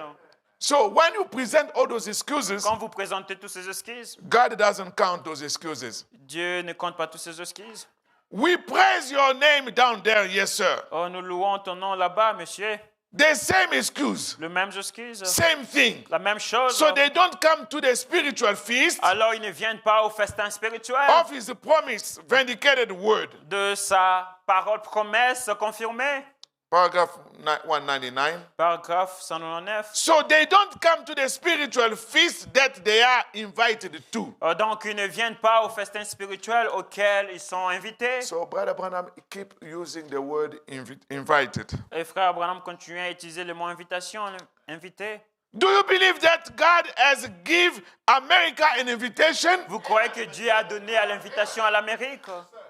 So when you present all those excuses, Quand vous présentez tous ces excuses, God doesn't count those excuses. Dieu ne compte pas tous ces excuses. We praise your name down there, yes, sir. Oh, nous louons ton nom là-bas, monsieur. The same excuse, Le même excuse, same thing. la même chose. So they don't come to the spiritual feast Alors ils ne viennent pas au festin spirituel of his promise, vindicated word. de sa parole promesse confirmée. Paragraph 199. Paragraphe 199. So they don't come to the spiritual feast that they are invited to. Donc ils ne viennent pas au festin spirituel auquel ils sont invités. So Brother Branham keep using the word invited. Et frère Abraham continue à utiliser le mot invitation, invité. Do you believe that God has given America an invitation? Vous croyez que Dieu a donné à l'invitation à l'Amérique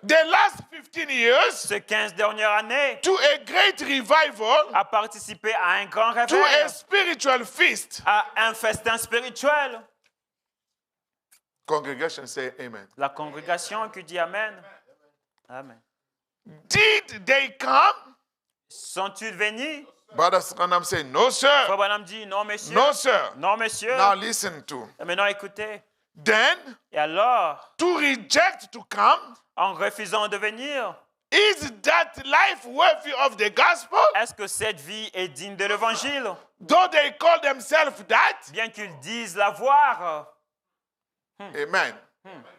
The last 15 years ces 15 dernières années to a great revival, à participer à un grand to réveil, a spiritual feast. à un festin spirituel. Congregation say amen. La congrégation qui dit Amen. Amen. Did they come? Sont-ils venus? Brother Branham say no, sir. Frère Branham dit non, monsieur. No, sir. Non, monsieur. Now listen to. Et maintenant, écoutez. Then, Et alors, to reject to come, en refusant de venir, is that life worthy of the gospel? est-ce que cette vie est digne de l'évangile? Though they call themselves that? Bien qu'ils disent l'avoir, Amen.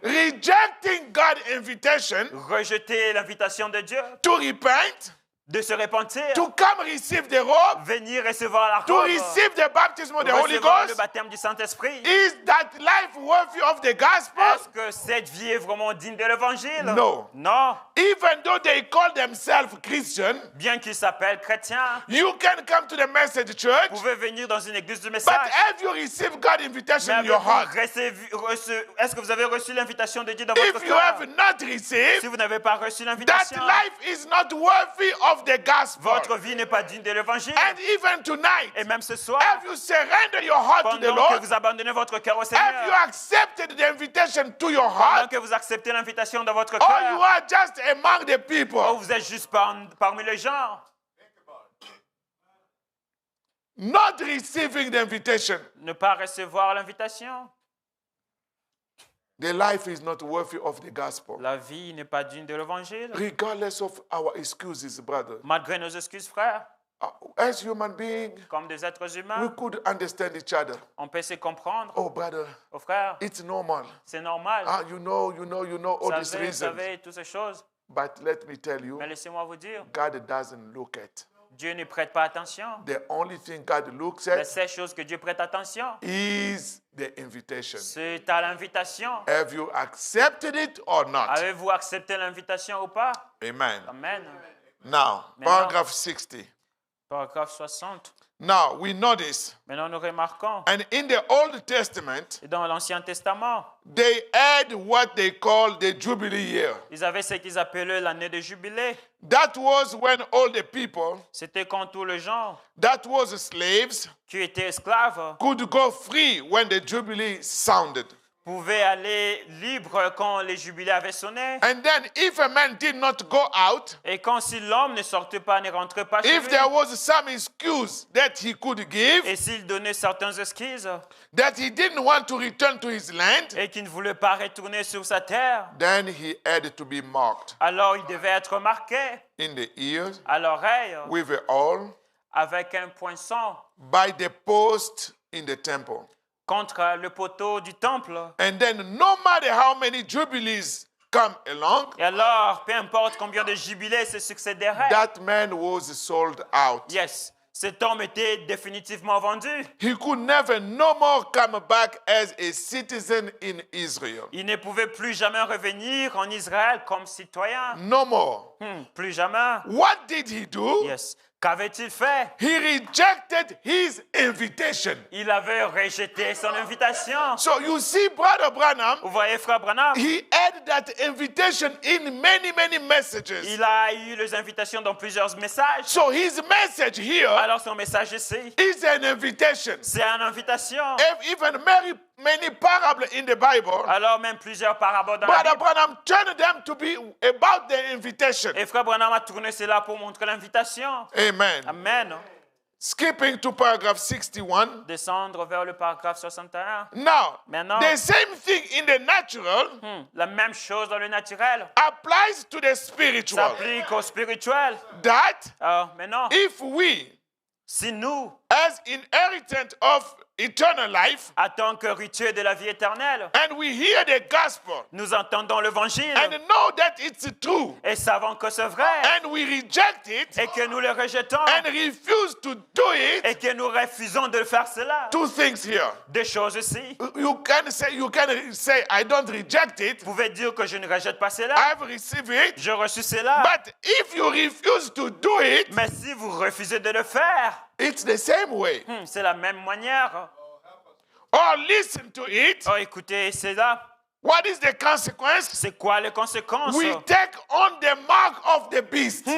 Rejecting God's invitation rejeter l'invitation de Dieu, to repent, de se repentir, to come receive the robe, venir recevoir la to robe, receive the baptism of the Holy recevoir le Ghost, baptême du Saint-Esprit. is that life worthy of the gospel? Est-ce que cette vie est vraiment digne de l'évangile? No. Non. Even though they call themselves Christian, Bien qu'ils s'appellent chrétiens, you can come to the message church, vous pouvez venir dans une église du but message. have you received God's invitation Mais in your heart? est-ce que vous avez reçu l'invitation de Dieu dans votre If you have cœur? not Si received, vous n'avez pas reçu that l'invitation, life is not worthy of the gospel. votre vie n'est pas digne de l'évangile. And even tonight, Et même ce soir, have you surrendered your heart to the pendant que Lord? vous abandonnez votre cœur au Have you Seigneur, accepted the invitation to your pendant heart? que vous acceptez l'invitation dans votre Or you cœur, are just among the ou people? vous êtes juste parmi les gens, Not receiving the invitation. ne pas recevoir l'invitation. The life is not worthy of the gospel. La vie n'est pas digne de l'évangile. Regardless of our excuses, brother. Malgré nos excuses, frères, As human beings, comme des êtres we humains, could understand each other. on peut se comprendre. Oh, brother, Oh frère, it's normal. c'est normal. You know all these Vous reasons. savez toutes ces choses. But let me tell you, Mais laissez-moi vous dire, God doesn't look at. Dieu ne prête pas attention. The only thing God looks La at seule chose que Dieu prête attention, is the invitation. c'est à l'invitation. Have you accepted it or not? Avez-vous accepté l'invitation ou pas? Amen. Amen. Now, paragraph 60. Paragraphe 60. Now, we notice, Maintenant, nous remarquons, and in the Old Testament, et dans l'Ancien Testament, they had what they call the Jubilee year. ils avaient ce qu'ils appelaient l'année de jubilé. That was when all the people C'était quand tous les gens that was slaves qui étaient esclaves could go free when the Jubilee sounded. pouvaient aller libres quand les jubilés avaient sonné. And then if a man did not go out, Et quand si l'homme ne sortait pas, ne rentrait pas chez if lui, there was some excuse that he could give, et s'il donnait certaines excuses, that he didn't want to return to his land, et qu'il ne voulait pas retourner sur sa terre, then he had to be marked alors il devait être marqué in the ears à l'oreille with a awl avec un poinçon by the post in the temple. contre le poteau du temple. And then no matter how many jubilees come along, Et alors, peu importe combien de jubilés se succéderaient, that man was sold out. yes, cet homme était définitivement vendu. He could never no more come back as a citizen in Israel. Il ne pouvait plus jamais revenir en Israël comme citoyen. No more. Plus jamais. What did he do? Yes. Qu'avait-il fait? He rejected his invitation. Il avait rejeté son invitation. So you see, Brother Branham, Vous voyez, frère Branham, he had that invitation in many, many messages. il a eu les invitations dans plusieurs messages. So his message here Alors son message ici, is an invitation. c'est une invitation. Even many parables in the Bible, Alors même plusieurs paraboles dans la Brother Bible. Branham turned them to be about the invitation. Et frère Branham a tourné cela pour montrer l'invitation. Amen. Amen. Skipping to paragraph 61. Descendre vers le paragraphe 61. Now, Maintenant, the same thing in the natural la même chose dans le naturel applies to the spiritual. s'applique au spirituel. That Alors maintenant, if we, si nous, as inheritants of eternal life, en tant qu'héritiers de la vie éternelle, and we hear the gospel nous entendons l'évangile and know that it's true, et savons que c'est vrai and we reject it et que nous le rejetons and refuse to do it, et que nous refusons de faire cela. two things here. Deux choses ici. You can say, I don't reject it. Vous pouvez dire que je ne rejette pas cela. I've received it. J'ai reçu cela. But if you refuse to do it, Mais si vous refusez de le faire, it's the same way. c'est la même manière. Or listen to it. Oh, écoutez, c'est là. What is the consequence? C'est quoi les conséquences? We take on the mark of the beast.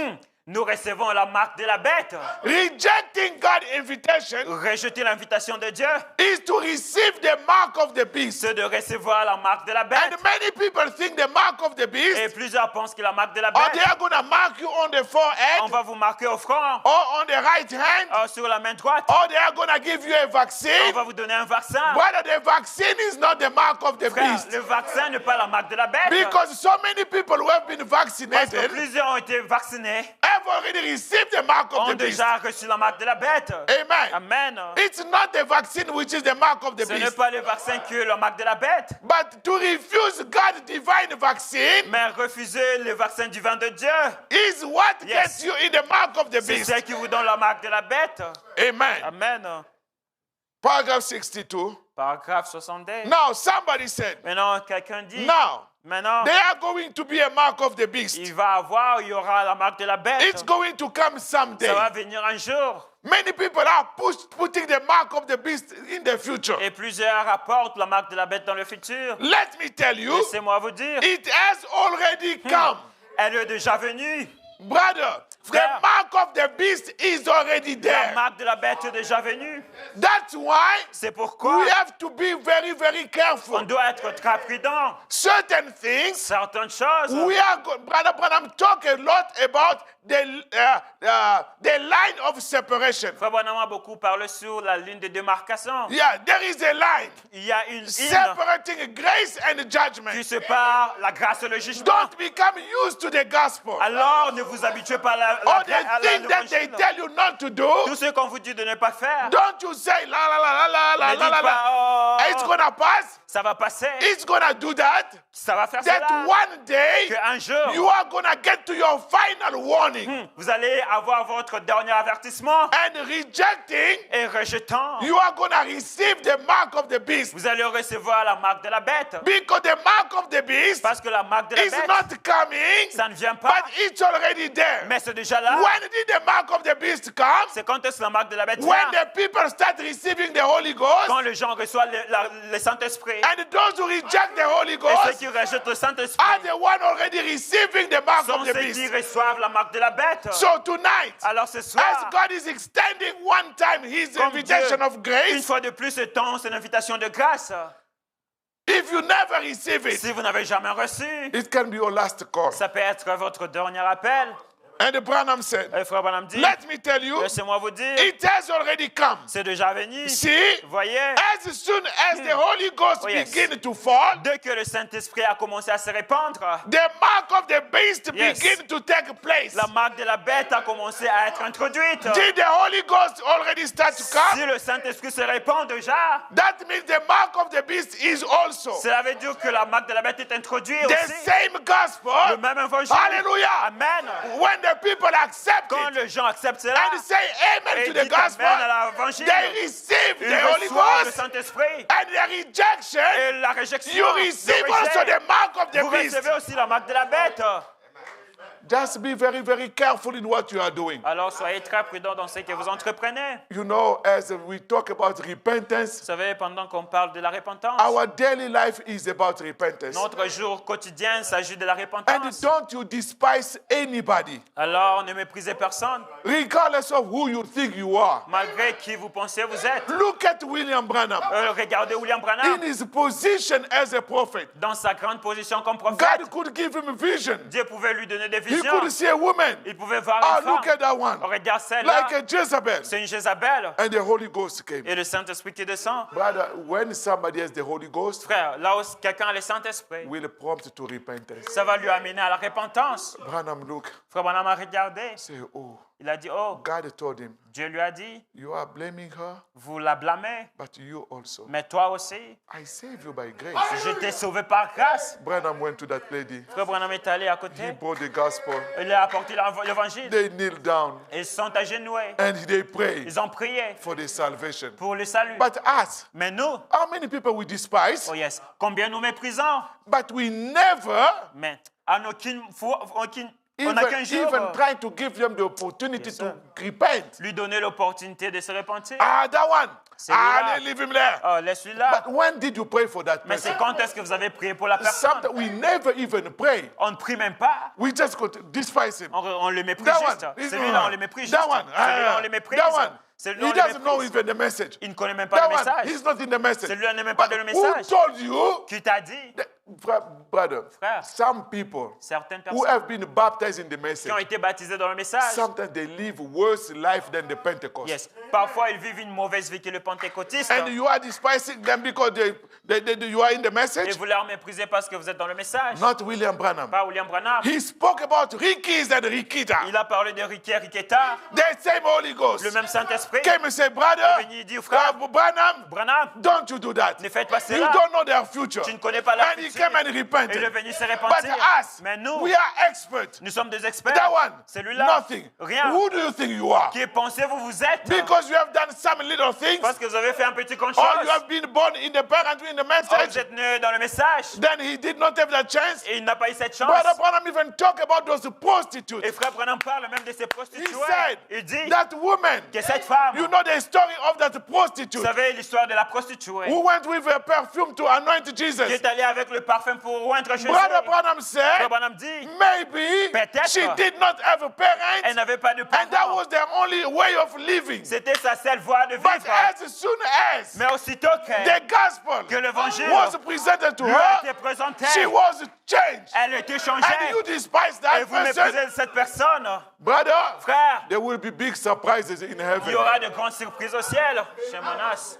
Nous recevons la marque de la bête. Rejecting God's invitation Rejeter l'invitation de Dieu, is to receive the mark of the beast. c'est de recevoir la marque de la bête. And many people think the mark of the Et beast, plusieurs pensent que la marque de la or they bête, are going to mark you on the on forehead, va vous marquer au front, or on the right hand, sur la main droite, or they are going to give you a on vaccine. va vous donner un vaccin. But the vaccine is not the mark of the Frère, beast. le vaccin n'est pas la marque de la bête. Because so many people who have been Parce que vaccinated plusieurs ont été vaccinés, have already received the mark of ont the beast. déjà reçu la marque de la bête. Amen. Amen. It's not the vaccine which is the mark of the Ce n'est beast. pas le vaccin qui est la marque de la bête, But to refuse God's divine vaccine mais refuser le vaccin divin de Dieu, is what Yes. gets you in the mark of the c'est beast. ce qui vous donne la marque de la bête. Amen. Amen. Paragraph 62. Paragraphe 62. Now somebody said, Maintenant, quelqu'un dit, now maintenant, they are going to be a mark of the beast. il y aura la marque de la bête. It's going to come someday. Ça va venir un jour. Many people are putting the mark of the beast in the future. Et plusieurs apportent la marque de la bête dans le futur. Let me tell you, Laissez-moi vous dire, it has already come. elle est déjà venue. Brother, the Frère. mark of the beast is already La there. marque de la bête est déjà venue. That's why C'est pourquoi we have to be very, very on careful. doit être très prudent. Certain things, Certaines choses, Brother Branham talk a lot about the line of separation. Frère Branham a beaucoup parlé sur la ligne de démarcation. Yeah, there is a line Il y a une ligne separating grace and qui judgment. sépare la grâce et le jugement. Don't become used to the gospel. Alors, ne vous habituez pas à Or the thing that they l'évangile. tell you not to do, Tout ce qu'on vous dit de ne pas faire, don't you say la la la la la ne la la dites la. pas, It's oh, gonna pass. ça va passer, It's gonna do that. ça va faire That cela. one day Qu'un jour, you are gonna get to your final warning. vous allez avoir votre dernier avertissement And rejecting, et rejetant, you are gonna receive the mark of the beast. vous allez recevoir la marque de la bête. Because the mark of the beast Parce que la marque de la is bête, not coming, ça ne vient pas, but it's already there. mais c'est déjà là. When did the mark of the beast come? C'est quand est-ce que la marque de la bête When vient? the people start receiving the Holy Ghost, Quand les gens reçoivent le Saint-Esprit. and those who reject the Holy Et ceux Ghost qui rejettent le are Saint-Esprit the one already receiving the mark sont of the ceux qui beast. reçoivent la marque de la bête. So tonight, Alors ce as soir, God is extending one time His comme invitation Dieu, of une grace, fois de plus, étend son invitation de grâce, If you never receive it, Si vous n'avez jamais reçu, it can be your last call. ça peut être votre dernier appel. And Branham said, Et frère Branham dit, let me tell you, laissez-moi vous dire, it has already come. c'est déjà venu. See, Voyez, as soon as the Holy Ghost Oh, yes. begin to fall, dès que le Saint-Esprit a commencé à se répandre, the mark of the beast Yes. begin to take place. la marque de la bête a commencé à être introduite. Did the Holy Ghost already start to Si come? le Saint-Esprit se répand déjà, That means the mark of the beast is also cela veut dire que la marque de la bête est introduite the aussi. same Le gospel. même évangile. Hallelujah. Amen. When the people accept Quand it les gens acceptent cela and say amen et to the disent amen à gospel, l'évangile, they receive ils the Holy reçoivent le Ghost, Saint-Esprit. and the rejection, Et la réjection, you le receive rejet, also the mark of the vous beast. recevez aussi la marque de la bête. Just be very, very careful in what you are doing. Alors soyez très prudents dans ce que vous entreprenez. You know, as we talk about repentance, Vous savez, pendant qu'on parle de la repentance, our daily life is about repentance. notre jour quotidien s'agit de la And repentance. don't you despise anybody, Alors ne méprisez personne, regardless of who you think you are. malgré qui vous pensez vous êtes. Look at William Branham. Regardez William In Branham his position as a prophet, dans sa grande position comme prophète. God could give him a vision. Dieu pouvait lui donner des He visions. could see a woman. Il pouvait voir Oh, une look femme. at that one. Regarde celle-là. Like a Jezebel. C'est une Jézabel. And the Holy Ghost came. Et le Saint-Esprit qui descend. Brother, when somebody has the Holy Ghost, Frère, là où quelqu'un a le Saint-Esprit, will prompt to repentance. ça va lui amener à la repentance. Branham look, Frère Branham a regardé. say, oh, Il a dit, oh, God told him, Dieu lui a dit, you are blaming her, vous la blâmez, but you also. mais toi aussi, I saved you by grace. je t'ai sauvé par grâce. Branham went to that lady. Frère Branham est allé à He côté. brought the gospel. Il a apporté l'évangile. They kneel down Ils sont agenouillés. and they pray Ils ont prié for the salvation. pour le salut. But us, Mais nous, how many people we despise, oh yes, combien nous méprisons, but we never mais en aucune fois, on n'a qu'un jour even try to give them the opportunity Yes, to sir. repent. lui donner l'opportunité de se repentir. Ah, that one. Celui-là. They leave him there. Oh, laisse-lui là. But when did you pray for that Mais person? c'est quand est-ce que vous avez prié pour la personne? Sometimes we never even pray. On ne prie même pas. We just go to despise him. On le méprise That juste. one. Celui-là, on le méprise That juste. one. Celui-là, on le méprise. That one. Celui-là, He on le doesn't know méprise. even the message. Il ne connaît même pas That le one. message. He's not in the message. Celui-là n'est même pas But dans le who message. told you? Qui t'a dit? Brother, Frère. some people Certaines who personnes have been baptized in the qui message, ont été baptisées dans le message. sometimes they live worse life than the Pentecost. Yes. Parfois, ils vivent une mauvaise vie que le pentecôtiste. And you are despising them because you are in the Et message. vous leur méprisez parce que vous êtes dans le message. Not William Branham. Pas William Branham. He spoke about Rikis and Rikita. Il a parlé de Ricky et Riqueta, The same Holy Ghost. le même Saint-Esprit. Came and said, brother, Venu dire, frère, Branham, Branham, don't you do that. ne faites pas You cela. don't know their future. Tu ne connais pas leur And he futur. came and Et il est repented. venu se But repentir. us, Mais nous, we are experts. nous sommes des experts. That one, Celui-là, nothing. rien. Who do you think you are? Qui pensez-vous vous êtes? Because you have done some little things, Parce que vous avez fait un petit compte or chose. you have been born in the parenthood in the Or message, vous êtes né dans le message. then he did not have that chance. Et il n'a pas eu cette chance. Brother Branham even talk about those Et prostitutes. frère Branham parle même de ces He prostituées. said Il dit that woman, que cette femme, you know the story of that vous prostitute savez l'histoire de la prostituée, who went with a perfume to anoint qui Jesus. est allée avec le parfum pour oindre Jésus. Brother Branham Frère said, Branham dit, maybe Peut-être. she did not have a elle parent, n'avait pas de and that parents. was the only way of living. C'était sa seule voie de But vivre. as soon as Mais aussitôt the que gospel l'évangile was presented to lui a her, été présenté, she was changed. elle a été changée. And you despise Et that vous person, méprisez cette personne. brother. Frère, There will be big surprises in il y heaven. aura de grandes surprises au ciel chez Monas.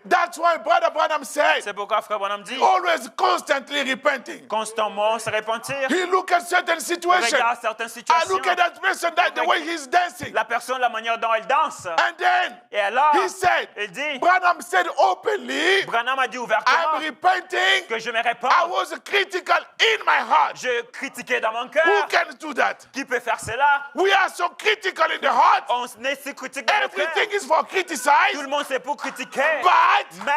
That's why Brother Branham said, C'est pourquoi frère Branham dit, always constantly repenting. constamment se repentir. He look at certain situations. Regarde certaines I situations. look at that person, that the way he's dancing. La personne, la manière dont elle danse. And then Et alors, he said, il dit, Branham said openly, Branham a dit ouvertement I'm repenting. que je me I réponds. was critical in my heart. Je critiquais dans mon Who cœur. can do that? Qui peut faire cela? We are so critical in the heart. On est si critique dans le cœur. Everything is for Tout criticize. le monde c'est pour critiquer. But Mais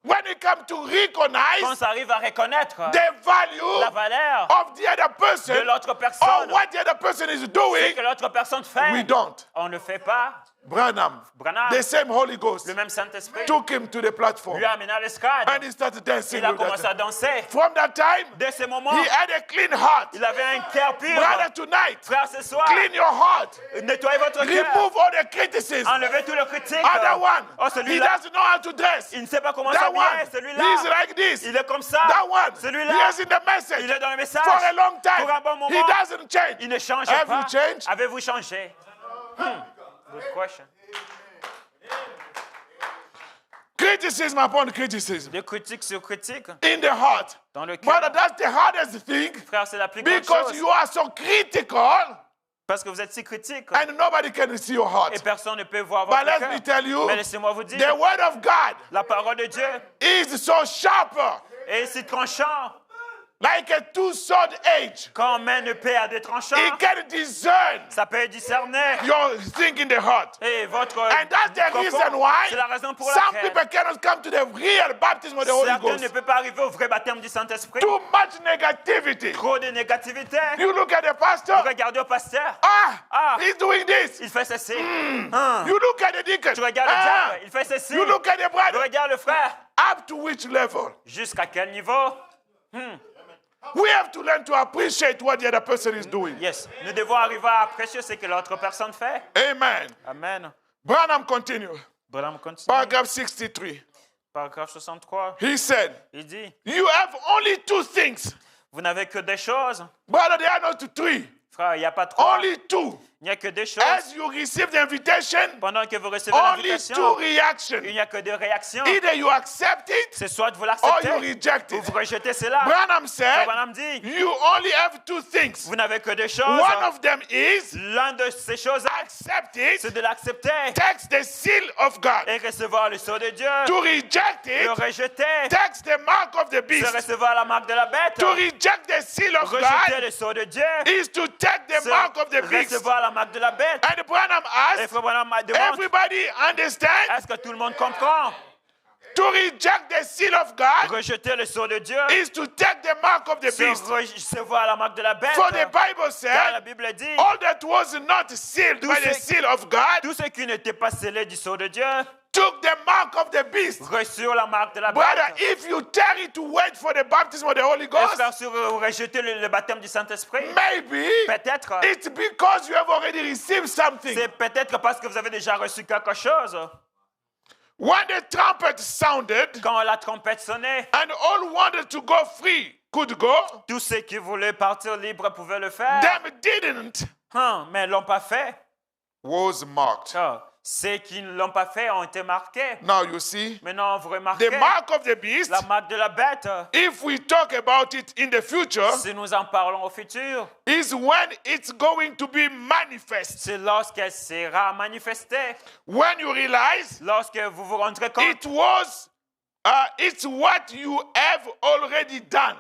when it comes to quand recognize ça arrive à reconnaître the value la valeur of the other de person l'autre or personne, what the other person is ce doing, que l'autre personne we fait, don't. on ne le fait pas. Branham, Branham, the same Holy Ghost, le même Saint-Esprit, took him to the platform lui a amené à l'escalade. and he started dancing Il a with commencé à that. danser. From that time, Dès ce moment, he had a clean heart. il avait un cœur pur. Brother, tonight, Frère, ce soir, clean your heart. nettoyez votre cœur. Remove all the criticism. Enlevez tout le critique. Other one, Oh, he celui-là, doesn't know how to dress. il ne sait pas comment That s'habiller. one, he's Celui-là, like this. il est comme ça. That one, he Celui-là, is in the message il est dans le message. for a long time. Pour un bon moment, He doesn't change. il ne change Have pas. you changed? Avez-vous changé? Good question. Criticism upon criticism De critique sur critique, in the heart. dans le cœur. Brother, that's the hardest thing Frère, c'est la plus grande because chose. you are so critical Parce que vous êtes si critique. and nobody can see your Et heart. personne ne peut voir But votre let cœur. me tell you, Mais laissez-moi vous dire, the word of God la parole de Dieu is so sharper, est si tranchant. like a two-sword edge. Quand on met une paix à des tranchants, It can discern ça peut discerner. your thing in the heart. Et votre And that's the profond, reason why c'est la raison pour some laquelle people cannot come to the real baptism of the Holy certains ne Ghost. peuvent pas arriver au vrai baptême du Saint-Esprit. Too much negativity. Trop de négativité. You look at the pastor, Regardez au pasteur. ah, he's doing this. Il fait ceci. You look at the deacon, Tu regardes le ah, diable. Il fait ceci. you look at the Tu brother. regardes le frère. Up to which level? Jusqu'à quel niveau? We have to learn to appreciate what the other person is doing. Yes. Nous devons arriver à apprécier ce que l'autre personne fait. Amen. Amen. Branham continue. Branham continue. Paragraph 63. Paragraphe 63. He said, Il dit, you have only two things. vous n'avez que des choses. Brother, there are not three. Frère, il n'y a pas trois. Only two. Il n'y a que des choses. As you receive the invitation, Pendant que vous recevez only l'invitation, two reactions. il n'y a que deux réactions. Either you accept it C'est soit vous or l'acceptez you reject ou it. vous rejetez cela. Branham said, Branham dit, you only have two things. vous n'avez que deux choses. One of them is L'un de ces choses, accept c'est it, de l'accepter takes the seal of God. et recevoir le sceau de Dieu. To reject Le it, rejeter, takes the mark of the c'est beast. recevoir la marque de la bête. To reject the seal of Rejeter God le sceau de Dieu, is to take the c'est mark of the beast. recevoir la marque de la bête. And Branham Et asked, Frère Branham m'a demandé, everybody understand? est-ce que tout le monde comprend? To reject the seal of God Rejeter le sceau de Dieu, is to take the mark of the c'est beast. recevoir la marque de la bête. For the Bible Car la said, Bible dit, all that was not sealed by the seal of God tout ce qui n'était pas scellé du sceau de Dieu, took the mark of the beast. reçut la marque de la Brother, bête. if you tarry to wait for the baptism of the Holy Et Ghost, frère, si vous rejetez le baptême du Saint-Esprit, maybe peut-être, it's because you have already received something. c'est peut-être parce que vous avez déjà reçu quelque chose. When the trumpet sounded Quand la trompette sonnait, and all wanted to go free could go, tous ceux qui voulaient partir libres pouvaient le faire. them didn't, Mais ils ne l'ont pas fait. was marked. Ceux qui ne l'ont pas fait ont été marqués. Now you see, Maintenant, vous remarquez the mark of the beast, la marque de la bête. if we talk about it in the future, Si nous en parlons au futur, is when it's going to be manifest. c'est lorsqu'elle sera manifestée. When you realize Lorsque vous vous rendrez compte it's what you have already done.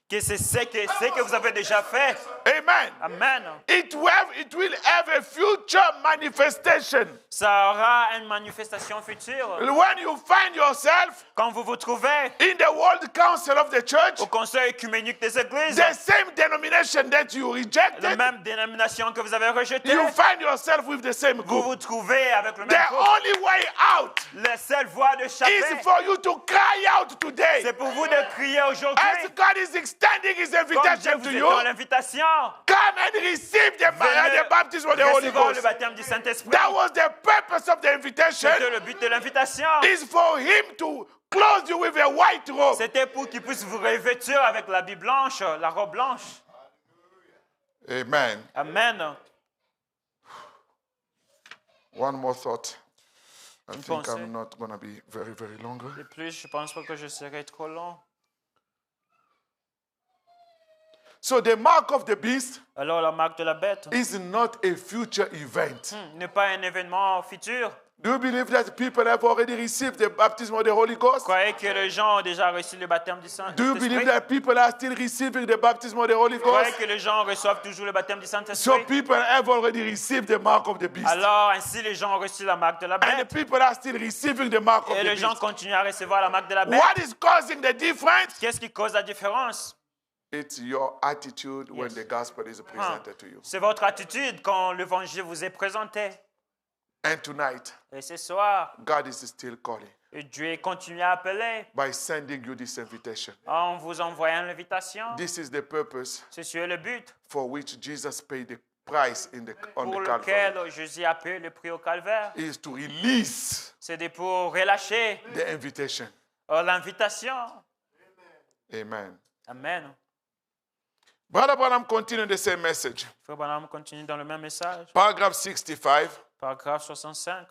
que c'est ce que vous avez déjà fait. Amen. Amen. It will have a future manifestation. Ça aura une manifestation future. When you find yourself Quand vous vous trouvez in the World Council of the Church, au conseil œcuménique des églises, the same denomination that you la rejected, même dénomination que vous avez rejetée, you find yourself with the same vous group. vous trouvez avec le The même groupe. only way out La seule voie de is chapelle, for you to cry out today. c'est pour vous de crier aujourd'hui. As God is extending His Comme Dieu invitation vous to est you, dans l'invitation, come and receive the baptism of the Holy recevoir le Ghost. baptême du Saint-Esprit. That was the purpose of the invitation, C'était le but de l'invitation. is for Him to clothe you with a white robe. C'était pour qu'il puisse vous revêtir avec l'habit blanche, la robe blanche. Amen. Amen. One more thought. I Une think pensée. I'm not going to be very, very long. De plus, je ne pense pas que je serai trop long. So the mark of the beast Alors, la marque de la bête is not a future event. n'est pas un événement futur. Do you believe that people have already received the baptism of the Holy Ghost? Croyez que les gens ont déjà reçu le baptême du Do you believe Saint-Esprit? that people are still receiving the baptism of the Holy Croyez Ghost? que les gens reçoivent toujours le baptême du So Saint-Esprit? people have already received the mark of the beast. Alors, ainsi, les gens ont reçu la marque de la And the bête. people are still receiving the mark of Et the les gens beast. continuent à recevoir la marque de la bête. What is causing the difference? Qu'est-ce qui cause la différence? It's your attitude when Yes. the gospel is presented to you. C'est votre attitude quand l'évangile vous est présenté. And tonight, Et ce soir, God is still calling Dieu continue à appeler by sending you this invitation. en vous envoyant l'invitation. This is the purpose Ceci est le but for which Jesus paid the price on pour the Calvary. lequel Jésus a payé le prix au calvaire. Is to release C'est pour relâcher the invitation. l'invitation. Amen. Amen. Brother Branham continued the same message. Frère Branham continue dans le même message. Paragraph 65. Paragraphe 65.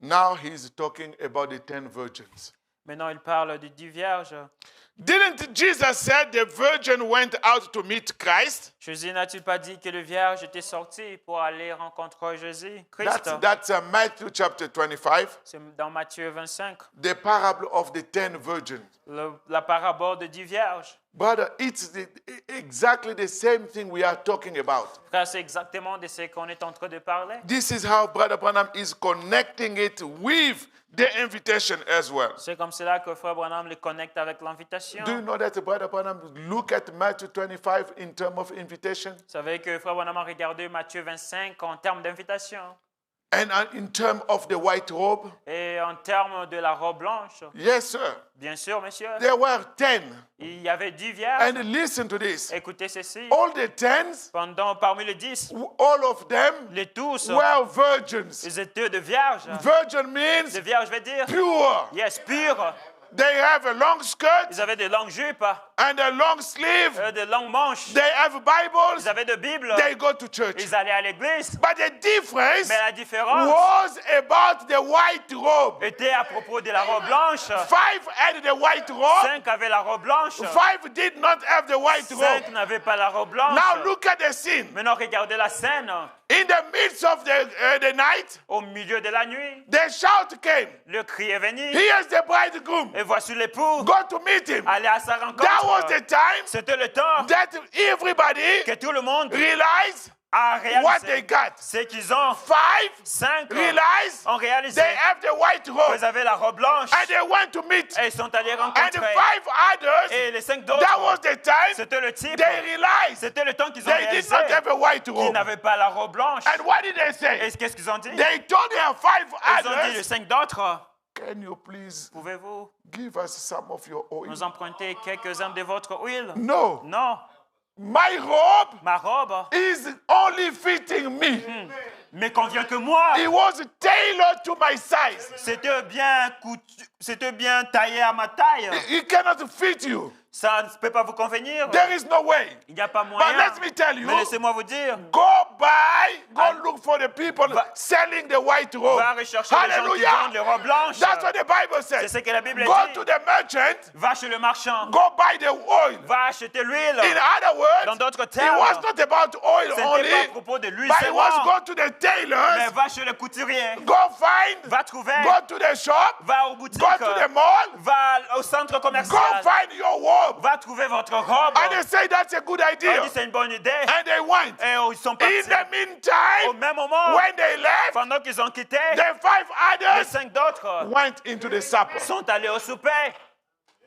Now he's talking about the 10 virgins. Maintenant, il parle de 10 vierges. Didn't Jesus said the virgin went out to meet Christ? Jésus n'a-t-il pas dit que le vierge était sorti pour aller rencontrer Jésus, Christ? That's Matthew chapter 25, C'est dans Matthieu 25, the parable of the 10 virgins. la parabole de 10 vierges. Brother, it's exactly the same thing we are talking about. Frère, c'est exactement de ce qu'on est en train de parler. This is how Brother Branham is connecting it with the invitation as well. C'est comme cela que Frère Branham le connecte avec l'invitation. Do you know that Brother Branham look at Matthew 25 in terms of invitation Vous savez que Frère Branham a regardé Matthieu 25 en termes d'invitation and in terms of the white robe? et en termes de la robe blanche. Yes, sir. Bien sûr, monsieur. There were 10. Il y avait 10 vierges. And listen to this. Écoutez ceci. All the 10s, Parmi les 10, all of them les tous, were virgins. ils étaient de vierges. Virgin means Les vierges veut dire, pure. yes, pures. They have a long skirt Ils avaient des longues jupes, and a long sleeve. des longues manches. They have Bibles. Ils avaient de Bibles. They go to church. Ils allaient à l'église. But the difference Mais la différence was about the white robe. était à propos de la robe blanche. 5 had the white robe. 5 avaient la robe blanche. 5 did not have the white 5 robe. n'avaient pas la robe blanche. Now look at the scene. Maintenant, regardez la scène. In the midst of the night, Au milieu de la nuit, the shout came. le cri est venu. Here's the bridegroom. Et voici l'époux. Go to meet him. Aller à sa rencontre. That was the time C'était le temps that everybody que tout le monde realized a what they réalisé got. ce qu'ils ont. 5 5 realized ont réalisé they have the white robe qu'ils avaient la robe blanche. and they went to meet. Et ils sont allés And the rencontrer. 5 others, Et les 5 that was d'autres, the time c'était le type. they realized C'était le temps qu'ils ont they did réalisé not have a white qu'ils robe. n'avaient pas la robe blanche. And what did they say? Et qu'est-ce qu'ils ont dit? They told their 5 Ils ont dit les others, 5 d'autres. can you please Pouvez-vous give us some of your oil? nous emprunter quelques-uns de votre huile? No, Non, my robe ma robe is only fitting me. me convient que moi. It was tailored to my size. C'était bien taillé à ma taille. It cannot fit you. Ça ne peut pas vous convenir. There is no way. Il n'y a pas But moyen. let me tell you, Mais laissez-moi vous dire, go look for the people selling the white robe. va rechercher les gens qui Hallelujah. vendent les robes blanches. That's what the Bible C'est says. ce que la Bible Go dit. to the merchant, Va chez le marchand. go buy the oil. Va acheter l'huile. In other words, Dans d'autres it termes, was not about oil ce n'était only, pas à propos de l'huile but it was seulement. go to the Mais tailors, va chez le couturier. go find, Va trouver. go to the shop, Va aux boutiques. go to the mall, Va au centre go commercial. find your robe. Va trouver votre robe. And they say that's a good On idea. dit c'est une bonne idée. And they went. Et ils sont In partis. the Au meantime, même moment, when they left, pendant qu'ils ont quitté, the 5 les others 5 d'autres went into the supper. sont allés au souper.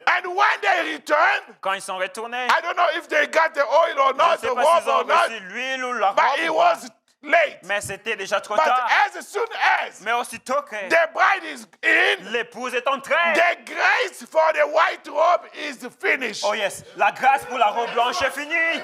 And when they returned, Quand ils sont retournés, I don't know if they got the oil or je not, ne the sais robe pas s'ils or ont not, reçu l'huile ou la but it robe, was late. mais c'était déjà trop But tard. as soon as Mais aussitôt que the bride is in, l'épouse est entrée, the grace for the white robe is finished. oh yes, la grâce pour la robe blanche est finie.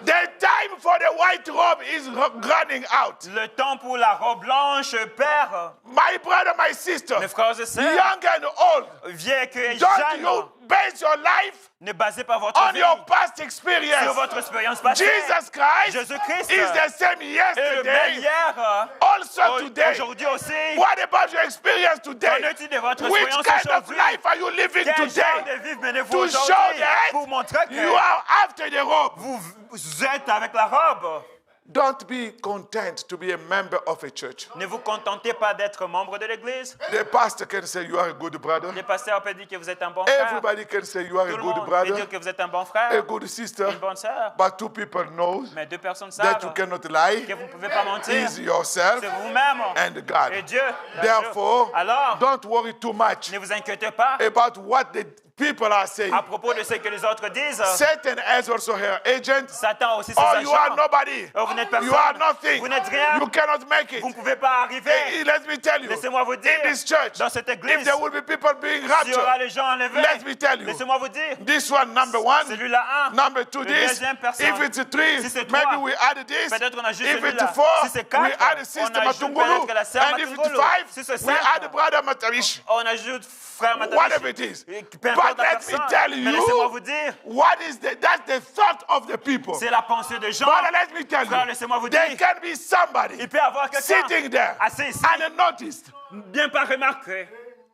The time for the white robe is running out. Le temps pour la robe blanche perd. My brother, my sister, Mes frères et sœurs, young and old, vieux que don't jeune, you base your life ne basez pas votre on vie your past sur experience. votre expérience passée. Jesus Christ Jésus-Christ is the same est le même yesterday, hier, also today. aujourd'hui aussi. What about your experience Qu'en today? est-il de votre Which expérience kind of aujourd'hui? life are you living Quel genre today? de vie menez-vous To show aujourd'hui that pour montrer que you are after the robe. vous êtes avec la robe? Don't be content to be a member of a church. Ne vous contentez pas d'être membre de l'église. The pastor can say you are a good brother. Le pasteur peut dire que vous êtes un bon frère. Everybody can say you are Tout a le good monde peut brother, dire que vous êtes un bon a frère, good sister. une bonne sœur. But two people know Mais 2 personnes that you savent cannot lie. que vous ne pouvez pas mentir. Is yourself C'est vous-même and God. et Dieu. bien sûr. Therefore, Alors, don't worry too much ne vous inquiétez pas about what the people are saying. à propos de ce que les autres disent. Satan has also her agent. Satan a aussi ses Oh, you are agents. nobody. Oh, vous n'êtes You are personne. nothing. Vous n'êtes rien. You cannot make it. Vous ne pouvez pas arriver. Hey, let me tell you. Laissez-moi vous dire, In this church, dans cette if église, there will be people being s'il y aura raptured, les gens enlevés, let me tell you. laissez-moi vous dire, This one, number one. celui-là, un. Number two, Le this. deuxième personne. If it's three, Si c'est maybe trois, we add this. peut-être on ajoute If it's celui-là. four, Si c'est we quatre, add on Sister ajoute Matungulu. peut-être la sœur And if it's Matungulu. five, Si c'est we cinq, add Brother Matarish. on ajoute frère Matabishi. Whatever it is. Peu importe But la let me personne. tell Mais laissez-moi vous you, dire, what is that's the thought of the people. c'est la pensée des gens. Brother, let me tell Frère, you, laissez-moi vous there dire, can be somebody il peut y avoir quelqu'un sitting there assis ici, unnoticed, bien pas remarqué,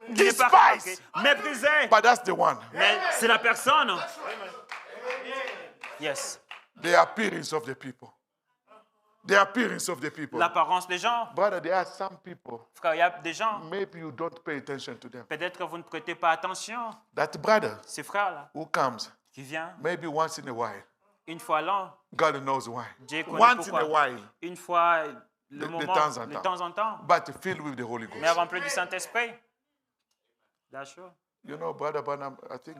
bien pas remarqué, despised. méprisé. But that's the one. Mais c'est la personne. Yes. The appearance of the people. The appearance of the people. L'apparence des gens. Brother, there are some people, Frère, il y a des gens, maybe you don't pay attention to them. peut-être que vous ne prêtez pas attention. That brother Ces frères-là, who comes qui vient maybe once in a while, une fois l'an, God knows why. Dieu connaît Once in pourquoi. a while, Une fois le de moment, temps en de temps. temps en temps, but filled with the Holy mais Ghost. rempli du Saint-Esprit. D'accord. You know, Brother Branham, I think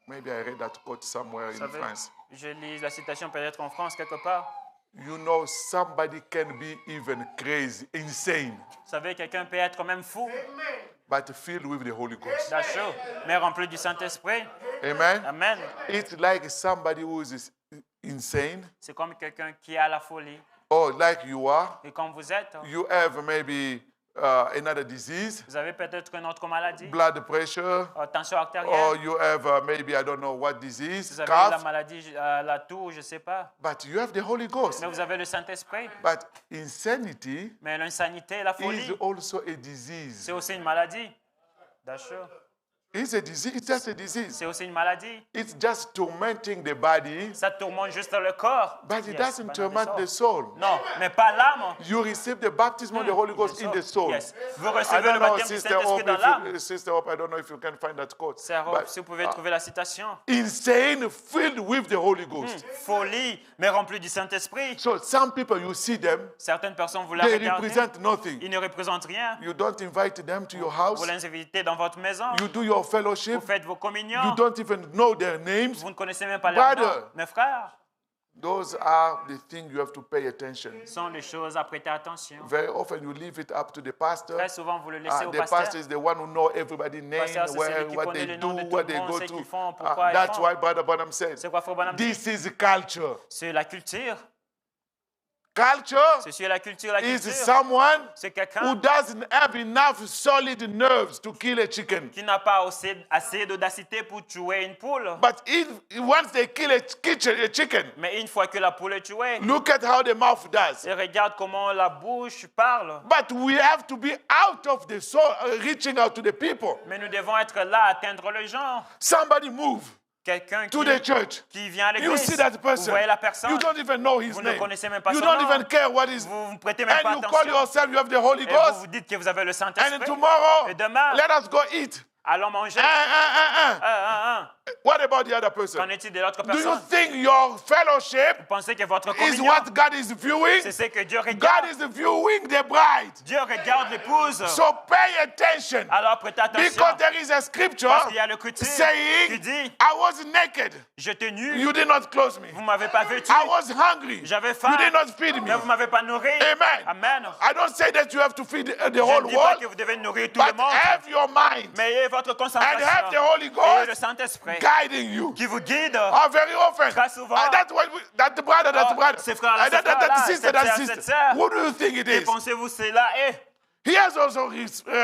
maybe I read that quote somewhere in Vous savez, France. je lis la citation peut-être en France quelque part. You know, somebody can be even crazy, insane, Vous savez, quelqu'un peut être même fou, but filled with the Holy Ghost. d'accord, mais rempli du Saint-Esprit. Amen? Amen. It's like somebody who is insane, C'est comme quelqu'un qui a la folie. or like you are. Et comme vous êtes, You have maybe another disease, vous avez peut-être une autre maladie, blood pressure, tension or artérielle, you have maybe, I don't know what disease, vous avez la cough, maladie, la toux, je ne sais pas. but you have the Holy Ghost. Mais vous avez le Saint-Esprit. But insanity Mais l'insanité, la is folie, also a disease. c'est aussi une maladie. D'accord. It's a disease. It's just a disease. C'est aussi une maladie. It's just tormenting the body, Ça tourmente juste le corps. but it Yes, doesn't pas dans torment le the soul. Non, mais pas l'âme. You receive the baptism of the Holy Ghost in the soul. Yes. Vous I recevez don't le know, baptême du Sister Saint-Esprit Hope, dans l'âme. Sister Hope, I don't know if you can find that quote. C'est But, si vous pouvez trouver la citation. insane, filled with the Holy Ghost. Folie, mais remplie du Saint-Esprit. So some people, you see them, Certaines personnes, vous la they regardez, represent nothing. ils ne représentent rien. You don't invite them to your house. Vous les invitez dans votre maison. You do your fellowship. Vous faites vos communions. You don't even know their names. Vous ne connaissez même pas leurs Brother. noms. Mes frères, Those are the things you have to pay attention. sont les choses à prêter attention. Very often you leave it up to the pastor. Très souvent, vous le laissez au The pastor pasteur. is the one who knows everybody's name, Pasteur, c'est celui qui what connaît they les do, noms de tout what le they monde, go ce to. qu'ils font, pourquoi ils That's font. why Brother Branham said, C'est quoi, Frère Branham dit? this is culture. C'est la culture. Culture C'est la culture, la is culture. someone C'est who quelqu'un doesn't have enough solid nerves to kill a chicken. qui n'a pas assez d'audacité pour tuer une poule. But once they kill a chicken, Mais une fois que la poule est tuée, look at how the mouth does. et regarde comment la bouche parle. But we have to be out of the soul, reaching out to the people. Mais nous devons être là, atteindre les gens. Somebody move Quelqu'un to the church. qui vient à You l'église. see that Vous person. voyez la personne. You don't even know his Vous ne name. connaissez même pas You son don't nom. even care what is. Vous ne prêtez même pas And you call attention. yourself, you have the Holy Et vous vous Ghost. dites que vous avez le And Saint-Esprit. tomorrow, Et demain, let us go eat. allons manger. What about the other person? Qu'en est-il de l'autre Do you personne? think your fellowship Vous pensez que votre is communion, what God is viewing? c'est ce que Dieu God regarde? is viewing the bride. Dieu regarde l'épouse. So pay attention. Alors prêtez attention. Because there is a scripture Parce qu'il y a le coutume qui saying, dit, I was naked. j'étais nu, You did not clothe me. vous ne m'avez pas vêtu. I was hungry. J'avais faim, You did not feed me. mais vous ne m'avez pas nourri. Amen. Amen. I don't say that you have to feed the Je whole ne dis pas world, que vous devez nourrir tout le but monde, have your mind mais ayez votre and have the concentration Holy et le Ghost Saint-Esprit guiding you. qui vous guide. Very often. Très souvent. That's what that the brother, that Oh, brother. ces frères-là, That ces frères-là, sister, cette that sœur, sister. cette sœur. What do you think it Et is? pensez-vous cela est? He has also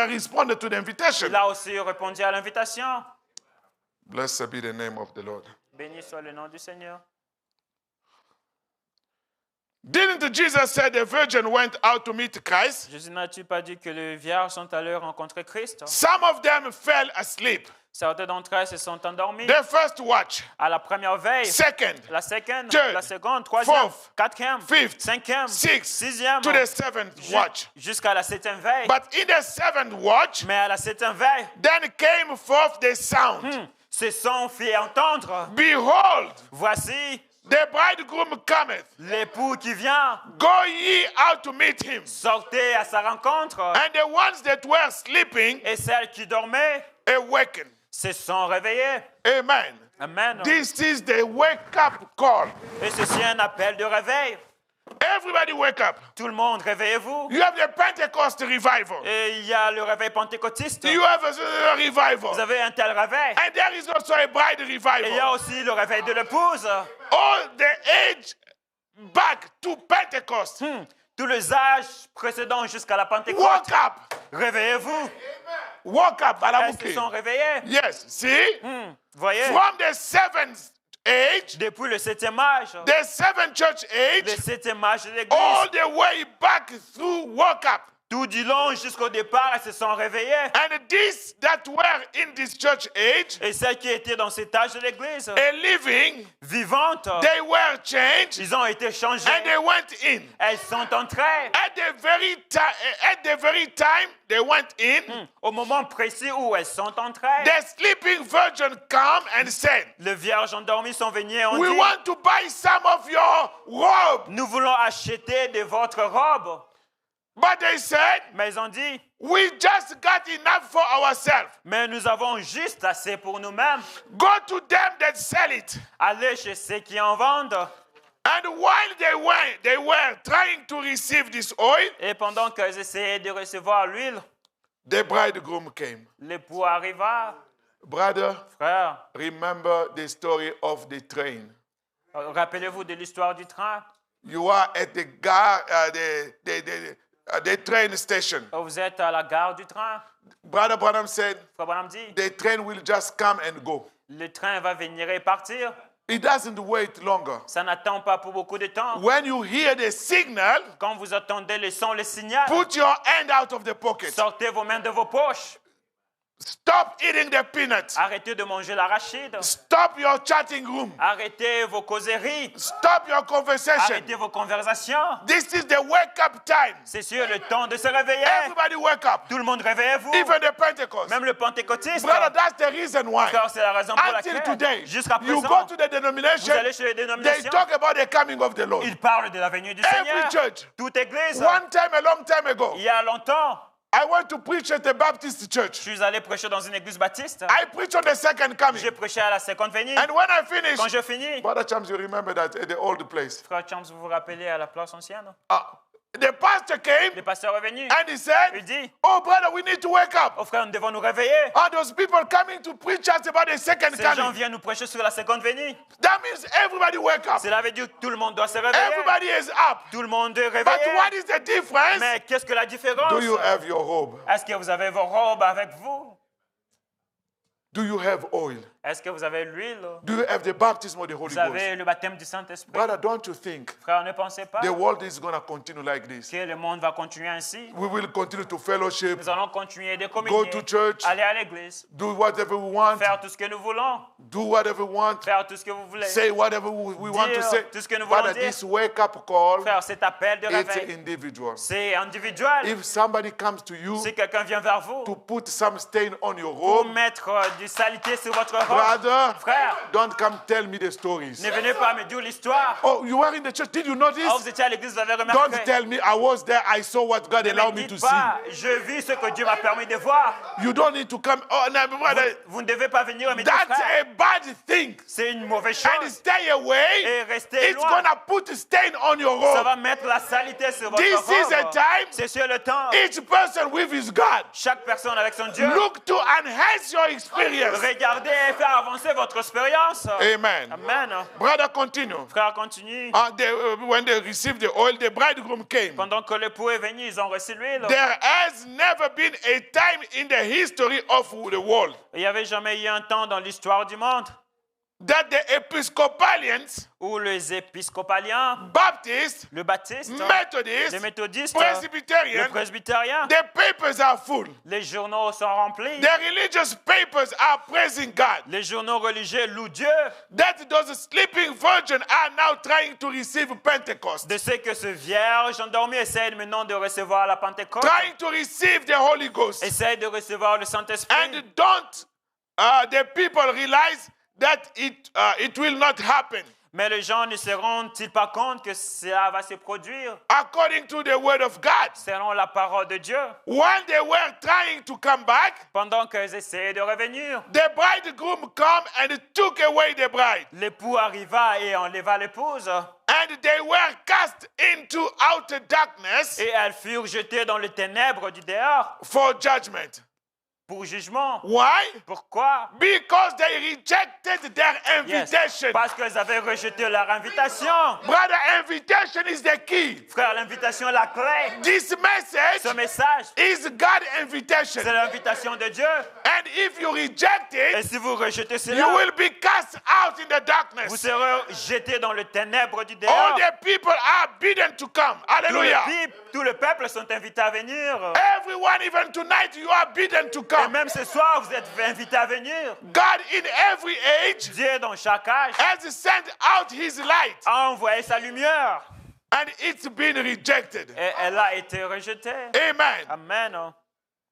responded to the invitation. Il a aussi répondu à l'invitation. Blessed be the name of the Lord. Béni soit le nom du Seigneur. Didn't Jesus say the virgin went out to meet Christ? Jésus n'a-t-il pas dit que les vierges sont allées rencontrer Christ? Some of them fell asleep. Certains d'entre elles se sont endormis The first watch, à la première veille, second, la seconde, third, la seconde, troisième, fourth, quatrième, fifth, cinquième, sixth, sixième, to the seventh watch. jusqu'à la septième veille. But in the seventh watch, Mais à la septième veille, then came forth the sound. ce son fit entendre. Behold, Voici the bridegroom cometh. l'époux qui vient. Go ye out to meet him. Sortez à sa rencontre. And the ones that were sleeping Et celles qui dormaient awakened. se sont réveillés. Amen. Amen. This is the wake-up call. Et ceci est un appel de réveil. Everybody wake up. Tout le monde, réveillez-vous. You have the Pentecost revival. Et il y a le réveil pentecôtiste. You have a revival. Vous avez un tel réveil. And there is also a bride Et il y a revival. aussi le réveil de l'épouse. All the age back to Pentecost. Tous les âges précédents jusqu'à la Pentecôte. Wake up. Réveillez-vous. Wake up. Elles se sont réveillées. Yes. See? Voyez, From the seventh age, depuis le 7e âge, the seventh church le age, 7e âge de l'Église, all the way back through wake up. tout du long jusqu'au départ, elles se sont réveillées. And these that were in this church age, Et celles qui étaient dans cet âge de l'Église, a living, vivantes, they were changed ils ont été changées. and they went in. Elles sont entrées. At the very time they went in, Au moment précis où elles sont entrées, the sleeping virgin come and said, les vierges endormies sont venues et ont "We dit, want to buy some of your robe." nous voulons acheter de votre robe. But they said, Mais ils ont dit, "We just got enough for ourselves. mais nous avons juste assez pour nous-mêmes. Go to them that sell it." Allez chez ceux qui en vendent. And while they were trying to receive this oil, Et pendant qu'elles essayaient de recevoir l'huile, the bridegroom came. l'époux arriva. Brother, Frère, remember the story of the train. rappelez-vous de l'histoire du train. You are at the train station. Vous êtes à la gare du train. Brother Branham said, Frère Branham dit, the train will just come and go. le train va venir et partir. It doesn't wait longer. Ça n'attend pas pour beaucoup de temps. When you hear the signal, Quand vous entendez le son, le signal, put your hand out of the pocket. sortez vos mains de vos poches. Stop eating the peanuts. Arrêtez de manger l'arachide. Stop your chatting room. Arrêtez vos causeries. Stop your conversation. Arrêtez vos conversations. This is the wake-up time. C'est sur le temps de se réveiller. Everybody wake up. Tout le monde réveillez-vous. Even the Pentecost. Même le pentecôtiste. Brother, that's the reason why. Car c'est la raison pour Until laquelle, today, jusqu'à you présent, go to the vous denomination, allez chez les they dénominations, talk about the coming of the Lord. ils parlent de la venue du Every Seigneur. church. Toute église. One time, a long time ago, Il y a longtemps, I went to preach at the Baptist church. je suis allé prêcher dans une église baptiste. I preached on the second coming. J'ai prêché à la seconde venue. And when I Quand finished, je finis, Brother Chams, you remember that at the old place. frère Chams, vous vous rappelez à la place ancienne? The pastor came Le pasteur est venu. and he Il said, dit, "Oh, brother, we need to wake up." oh frère, nous devons nous réveiller. And those people coming to preach us about the second Ces gens coming. viennent nous prêcher sur la seconde venue. That means everybody wake up. Cela veut dire que tout le monde doit se réveiller. Everybody is up. Tout le monde est But réveillé. what is the difference? Mais qu'est-ce que la différence? Do you have your robe? Est-ce que vous avez vos robes avec vous? Do you have oil? Est-ce que vous avez l'huile? Do you have the baptism of the Holy Vous Ghost? avez le baptême du Saint-Esprit? Brother, don't you think Frère, ne pensez pas the world is going to continue like this? que le monde va continuer ainsi. We will continue to fellowship, Nous allons continuer de go communier, to church, aller à l'église, do whatever we want, faire tout ce que nous voulons, do whatever we want, faire tout ce que vous voulez. say whatever we want to Dire say. tout ce que nous voulons Brother, dire. this wake-up call, Faire cet appel de it's réveil, individual. c'est individuel. If somebody comes to you Si quelqu'un vient vers vous to put some stain on your pour robe, mettre du saleté sur votre robe, brother, frère, don't come tell me the stories. ne venez pas me dire l'histoire. Oh, you were in the church. Did you Oh, notice? vous étiez à l'église, vous avez Don't remarqué. tell me I was there. I saw what God Ne allowed me me to dites see. pas, je vis ce que Dieu m'a permis de voir. You don't need to come. Oh, no, brother, Vous ne devez pas venir et me dire, that's frère, a bad thing. c'est une mauvaise And chose. stay away. Et restez It's loin. gonna put a stain on your Ça robe. va mettre la saleté sur votre This is a robe. time. C'est sur le temps. Each person with his God. Chaque personne avec son Dieu. Look to enhance your experience. Regardez et faire avancer votre expérience. Amen. Amen. Brother, continue. Frère, continue. When they received the oil, the bridegroom came. Pendant que l'époux est venu, ils ont reçu l'huile. There has never been a time in the history of the world Il n'y avait jamais eu un temps dans l'histoire du monde that the Episcopalians, où les épiscopaliens, Baptists, le baptiste, Methodists, les méthodistes, Presbyterians, les presbytériens, the papers are full. les journaux sont remplis. The religious papers are praising God. Les journaux religieux louent Dieu That those sleeping virgins are now trying to receive Pentecost, de ce que ce vierge endormi essaie maintenant de recevoir la Pentecôte, trying to receive the Holy Ghost. essaie de recevoir le Saint-Esprit. And don't the people realize that it will not happen. Mais les gens ne se rendent-ils pas compte que cela va se produire according to the word of God? selon la parole de Dieu? While they were trying to come back, Pendant qu'ils essayaient de revenir, the bridegroom came and took away the bride. l'époux arriva et enleva l'épouse. And they were cast into outer darkness Et elles furent jetées dans les ténèbres du dehors for judgment. pour jugement. Why? Pourquoi? Because they rejected their Yes, invitation. parce qu'elles avaient rejeté leur invitation. Brother, invitation is the key. Frère, l'invitation est la clé. This Ce message message, is God's invitation. c'est l'invitation de Dieu. And if you reject Et it, si vous rejetez you cela, will be cast out in the vous darkness. serez jetés dans les ténèbres du All dehors. the people are bidden to come. Hallelujah. Tout le peuple sont invités à venir. Everyone, even tonight, you are bidden to Et come. même ce soir, vous êtes invités à venir. God, in every age, Dieu, dans chaque âge, has sent out his light, a envoyé sa lumière. and it's been rejected. Et elle a été rejetée. Amen. Amen.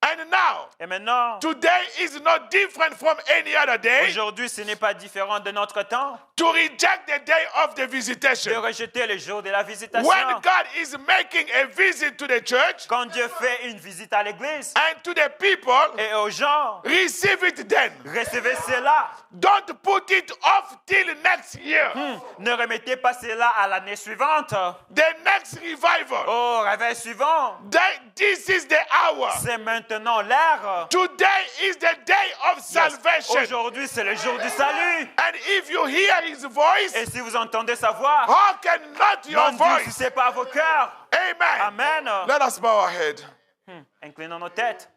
And now, Et maintenant, today is not different from any other day. aujourd'hui, ce n'est pas différent de notre temps To reject the day of the de visitation. rejeter le jour de la visitation. When God is making a visit to the church Quand Dieu fait une visite à l'église and to the people, et aux gens, receive it then. recevez cela. Don't put it off till next year. Ne remettez pas cela à l'année suivante. The next revival. Au réveil suivant, This is the hour. c'est maintenant l'heure. Today is the day of salvation. Aujourd'hui, c'est le jour du salut. And if you hear his voice, Et si vous entendez sa voix, hearken not your voice. n'endurcissez pas vos cœurs. Amen. Amen. Let us bow our head. Inclinons nos têtes.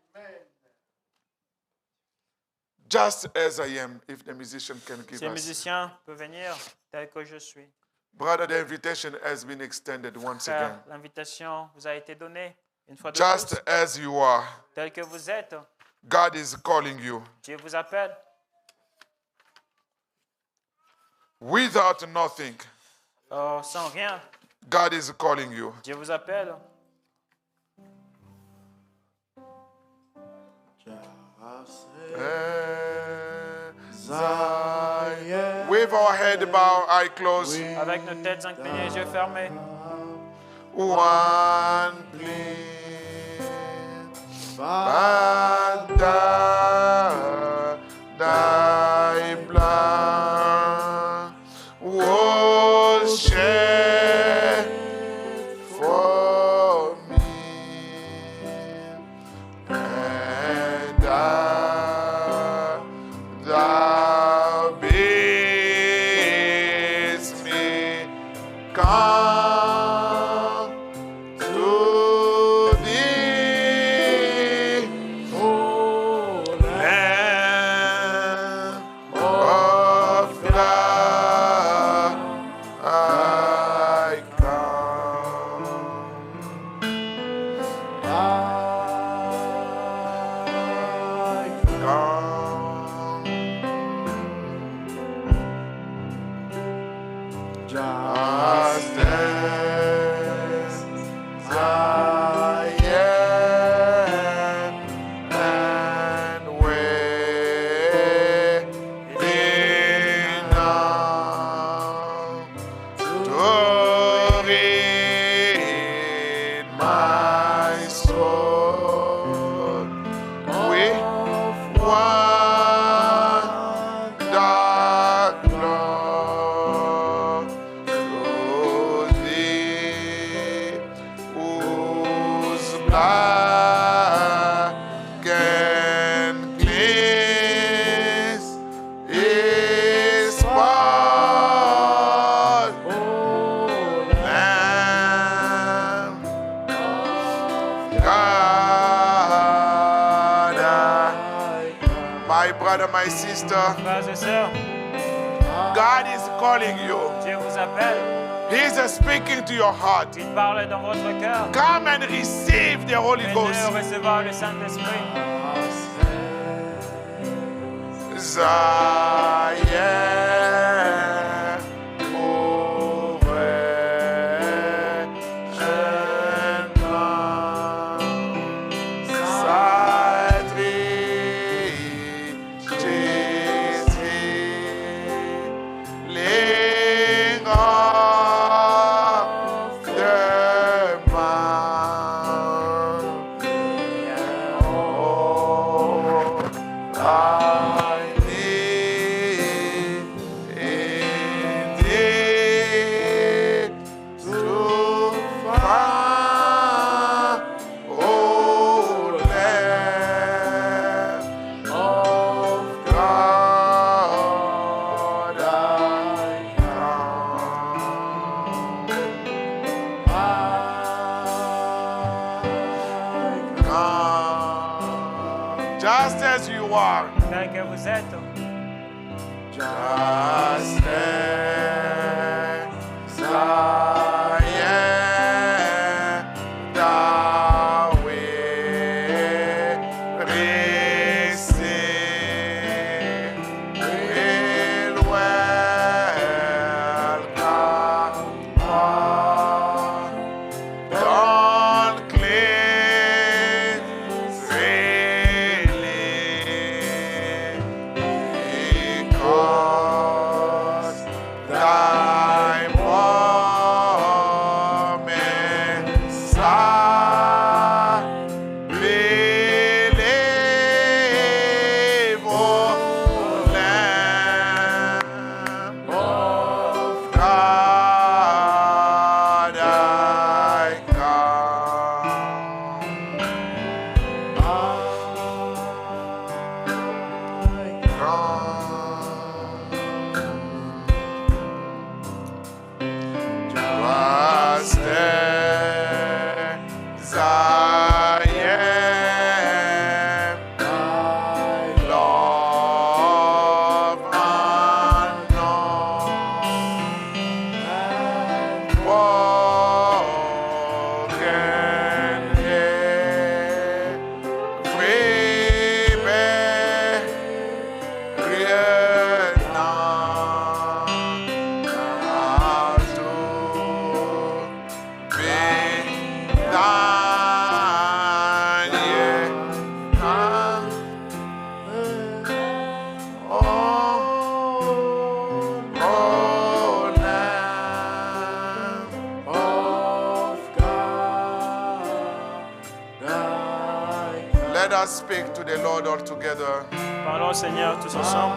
Just as I am, if the musician can give Si le us. musicien peut venir tel que je suis. Brother, the invitation has been extended once Frère, again. l'invitation vous a été donnée une fois de Just plus. as you are, Tel que vous êtes, God is calling you. Dieu vous appelle. Without nothing, Oh, sans rien, God is calling you. Dieu vous appelle. With our head bowed, eye closed. Avec nos têtes inclinées, les yeux fermés. One plea, but thy blood was shed for me, and thou bidst me come to thee, O Lamb of God, I come. Just as I am, and waiting now to rid my soul with one dark love to thee, whose blood can cleanse his part, Lamb of God. My brother, my sister, Frères et sœurs, God is calling you. Dieu vous appelle. He's speaking to your heart. Il parle dans votre cœur. Come and receive the Holy Venez Ghost. recevoir le Saint-Esprit. Zion, ouvert and come, Sadri, Jésus, les Just as you are. tel que vous êtes. Just as I am, thou wilt receive, will welcome all. Don't cling freely, because thy moments are believe, O Lamb of God, I just as I am, my love unknown and broken every barrier now to be thine, oh, Lamb of God. Let us speak to the Lord all together. Parlons au Seigneur tous ensemble.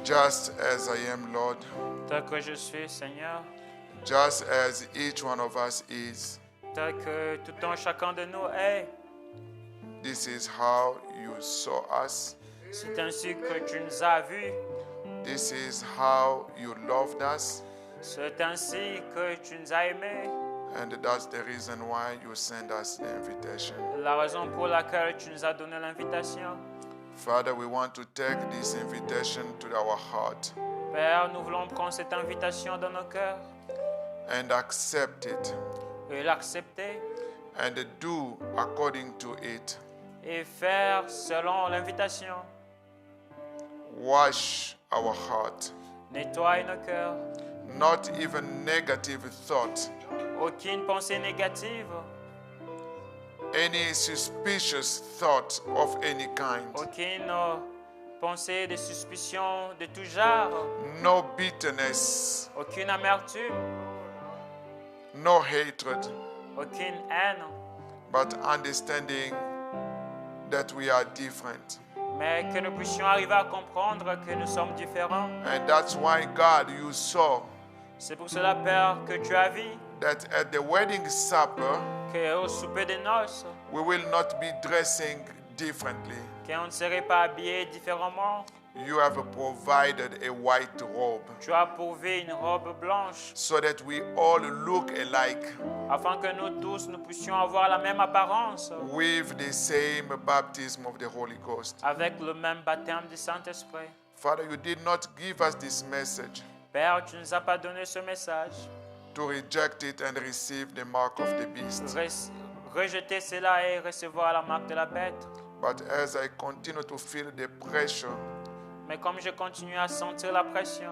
just as I am, Lord, tel que je suis, Seigneur, just as each one of us is. tel que tout un chacun de nous est. This is how you saw us. C'est ainsi que tu nous as vus. This is how you loved us. C'est ainsi que tu nous as aimés. And that's the reason why you send us the invitation. La raison pour laquelle tu nous as donné l'invitation. Father, we want to take this invitation to our heart Père, nous voulons prendre cette invitation dans nos cœurs and accept it et l'accepter and do according to it. et faire selon l'invitation. Wash our heart. Nettoie nos cœurs. Not even negative thought, Aucune pensée négative, any suspicious thought of any kind, aucune pensée de suspicion de tout genre, no bitterness, aucune amertume, no hatred, aucune haine, but understanding that we are different. mais que nous puissions arriver à comprendre que nous sommes différents. And that's why, God, you saw C'est pour cela, Père, que tu as vu that at the wedding supper, qu'au souper des noces, we will not be dressing differently. qu'on ne serait pas habillé différemment. You have provided a white robe Tu as pourvu une robe blanche so that we all look alike afin que nous tous nous puissions avoir la même apparence with the same baptism of the Holy Ghost. avec le même baptême du Saint-Esprit. Father, you did not give us this message Père, tu ne nous as pas donné ce message. to reject it and receive the mark of the beast. Rejeter cela et recevoir la marque de la bête. But as I continue to feel the pressure, Mais comme je continue à sentir la pression,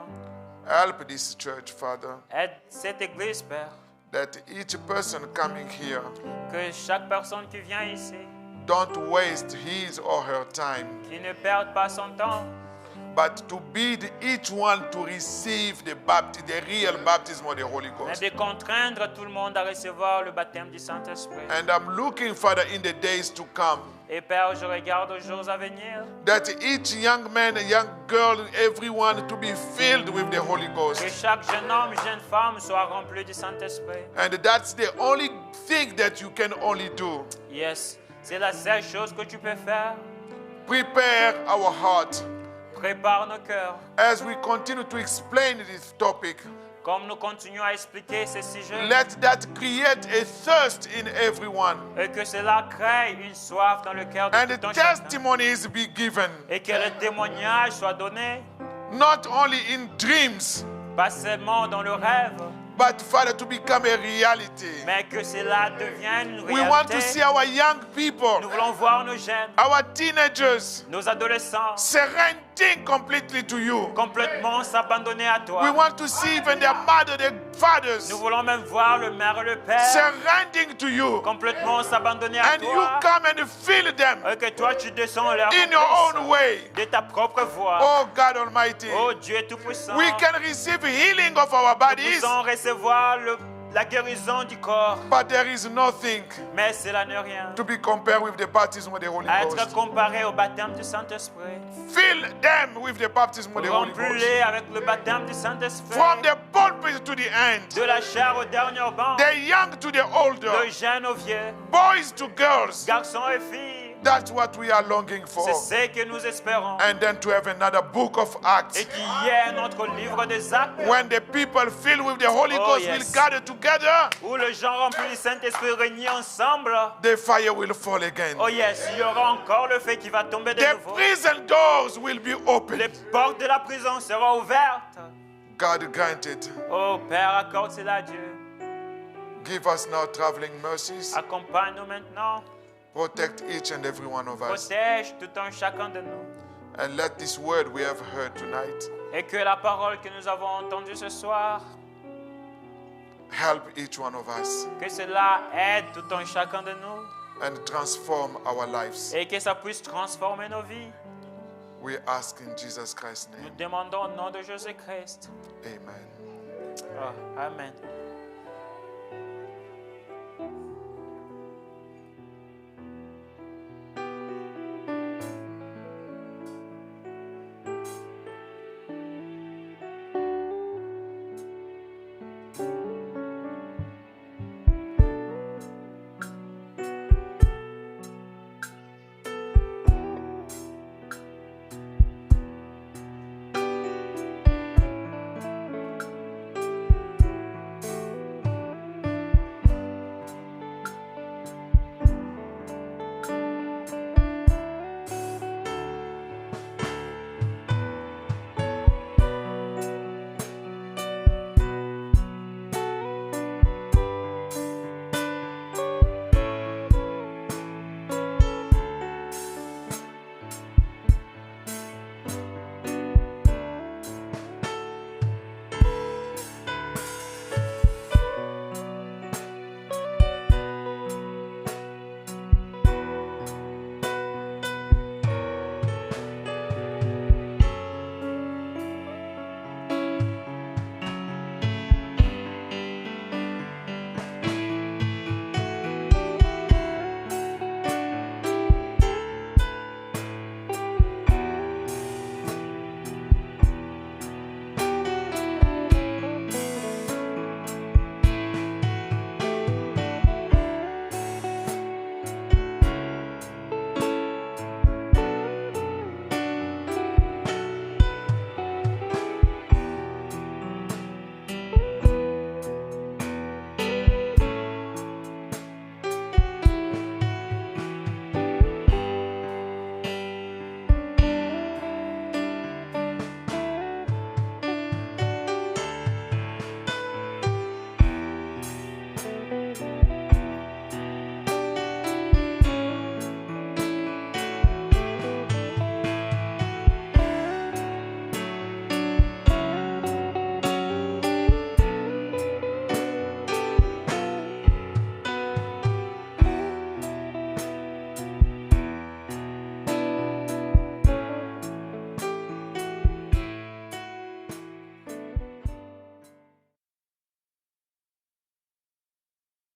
help this church, Father, aide cette église, Père, that each person coming here que chaque personne qui vient ici, don't waste his or her time, qui ne perde pas son temps, but to bid each one to receive the real baptism of the Holy mais Ghost. de contraindre tout le monde à recevoir le baptême du Saint-Esprit. And I'm looking, Father, in the days to come, Et Père, je regarde aux jours à venir, that each young man, young girl, everyone to be filled with the Holy que Ghost. chaque jeune homme, jeune femme soit rempli du Saint-Esprit. And that's the only thing that you can only do. Yes, c'est la seule chose que tu peux faire. Prepare our heart Prépare nos cœurs. as we continue to explain this topic. Comme nous continuons à expliquer ces sujets, Let that create a thirst in everyone. et que cela crée une soif dans le cœur de And tout un chacun. testimonies be given, Et que le témoignage soit donné, not only in dreams, pas seulement dans le rêve, but Father, to become a reality. mais que cela devienne une We want to see réalité. our young Nous people, voulons voir nos jeunes, our teenagers, nos adolescents, surrendering completely to you. complètement s'abandonner à We toi. want to see even their mother, their fathers, Nous voulons même voir le mère et le père surrendering to you. complètement s'abandonner à And you toi. come and fill them Et que toi, tu descends leur in your own way. de ta propre voix. Oh God Almighty, Oh Dieu Tout-Puissant, we can receive healing of our nous bodies, puissions recevoir la guérison du corps. but there is nothing Mais cela n'est rien to be compared with the baptism of the Holy à être Ghost. comparé au baptême du Saint-Esprit. Fill them with the baptism of the Holy Ghost. Remplis-les avec le baptême du Saint-Esprit. From the pulpit to the end, De la chair au dernier banc, the young to the older, de jeunes aux vieux, boys to girls. garçons et filles. That's what we are longing for. C'est ce que nous espérons. And then to have another book of Acts. Et qu'il y ait un autre livre des actes When the people filled with the Holy Oh, Ghost yes. will gather together, où les gens remplis du Saint-Esprit réunis ensemble. the fire will fall again. Oh yes, il y aura encore le feu qui va tomber de The nouveau. prison doors will be Les opened. portes de la prison seront ouvertes. God grant it. Oh Père, accorde cela à Dieu. Give us now traveling mercies. Accompagne-nous maintenant. Protect each and every one of us. Protège tout un chacun de nous. And let this word we have heard tonight Et que la parole que nous avons entendue ce soir, help each one of us que cela aide tout un chacun de nous. and transform our lives. Et que ça puisse transformer nos vies. We ask in Jesus Christ's Nous name. demandons au nom de Jésus-Christ. Amen. Oh, amen.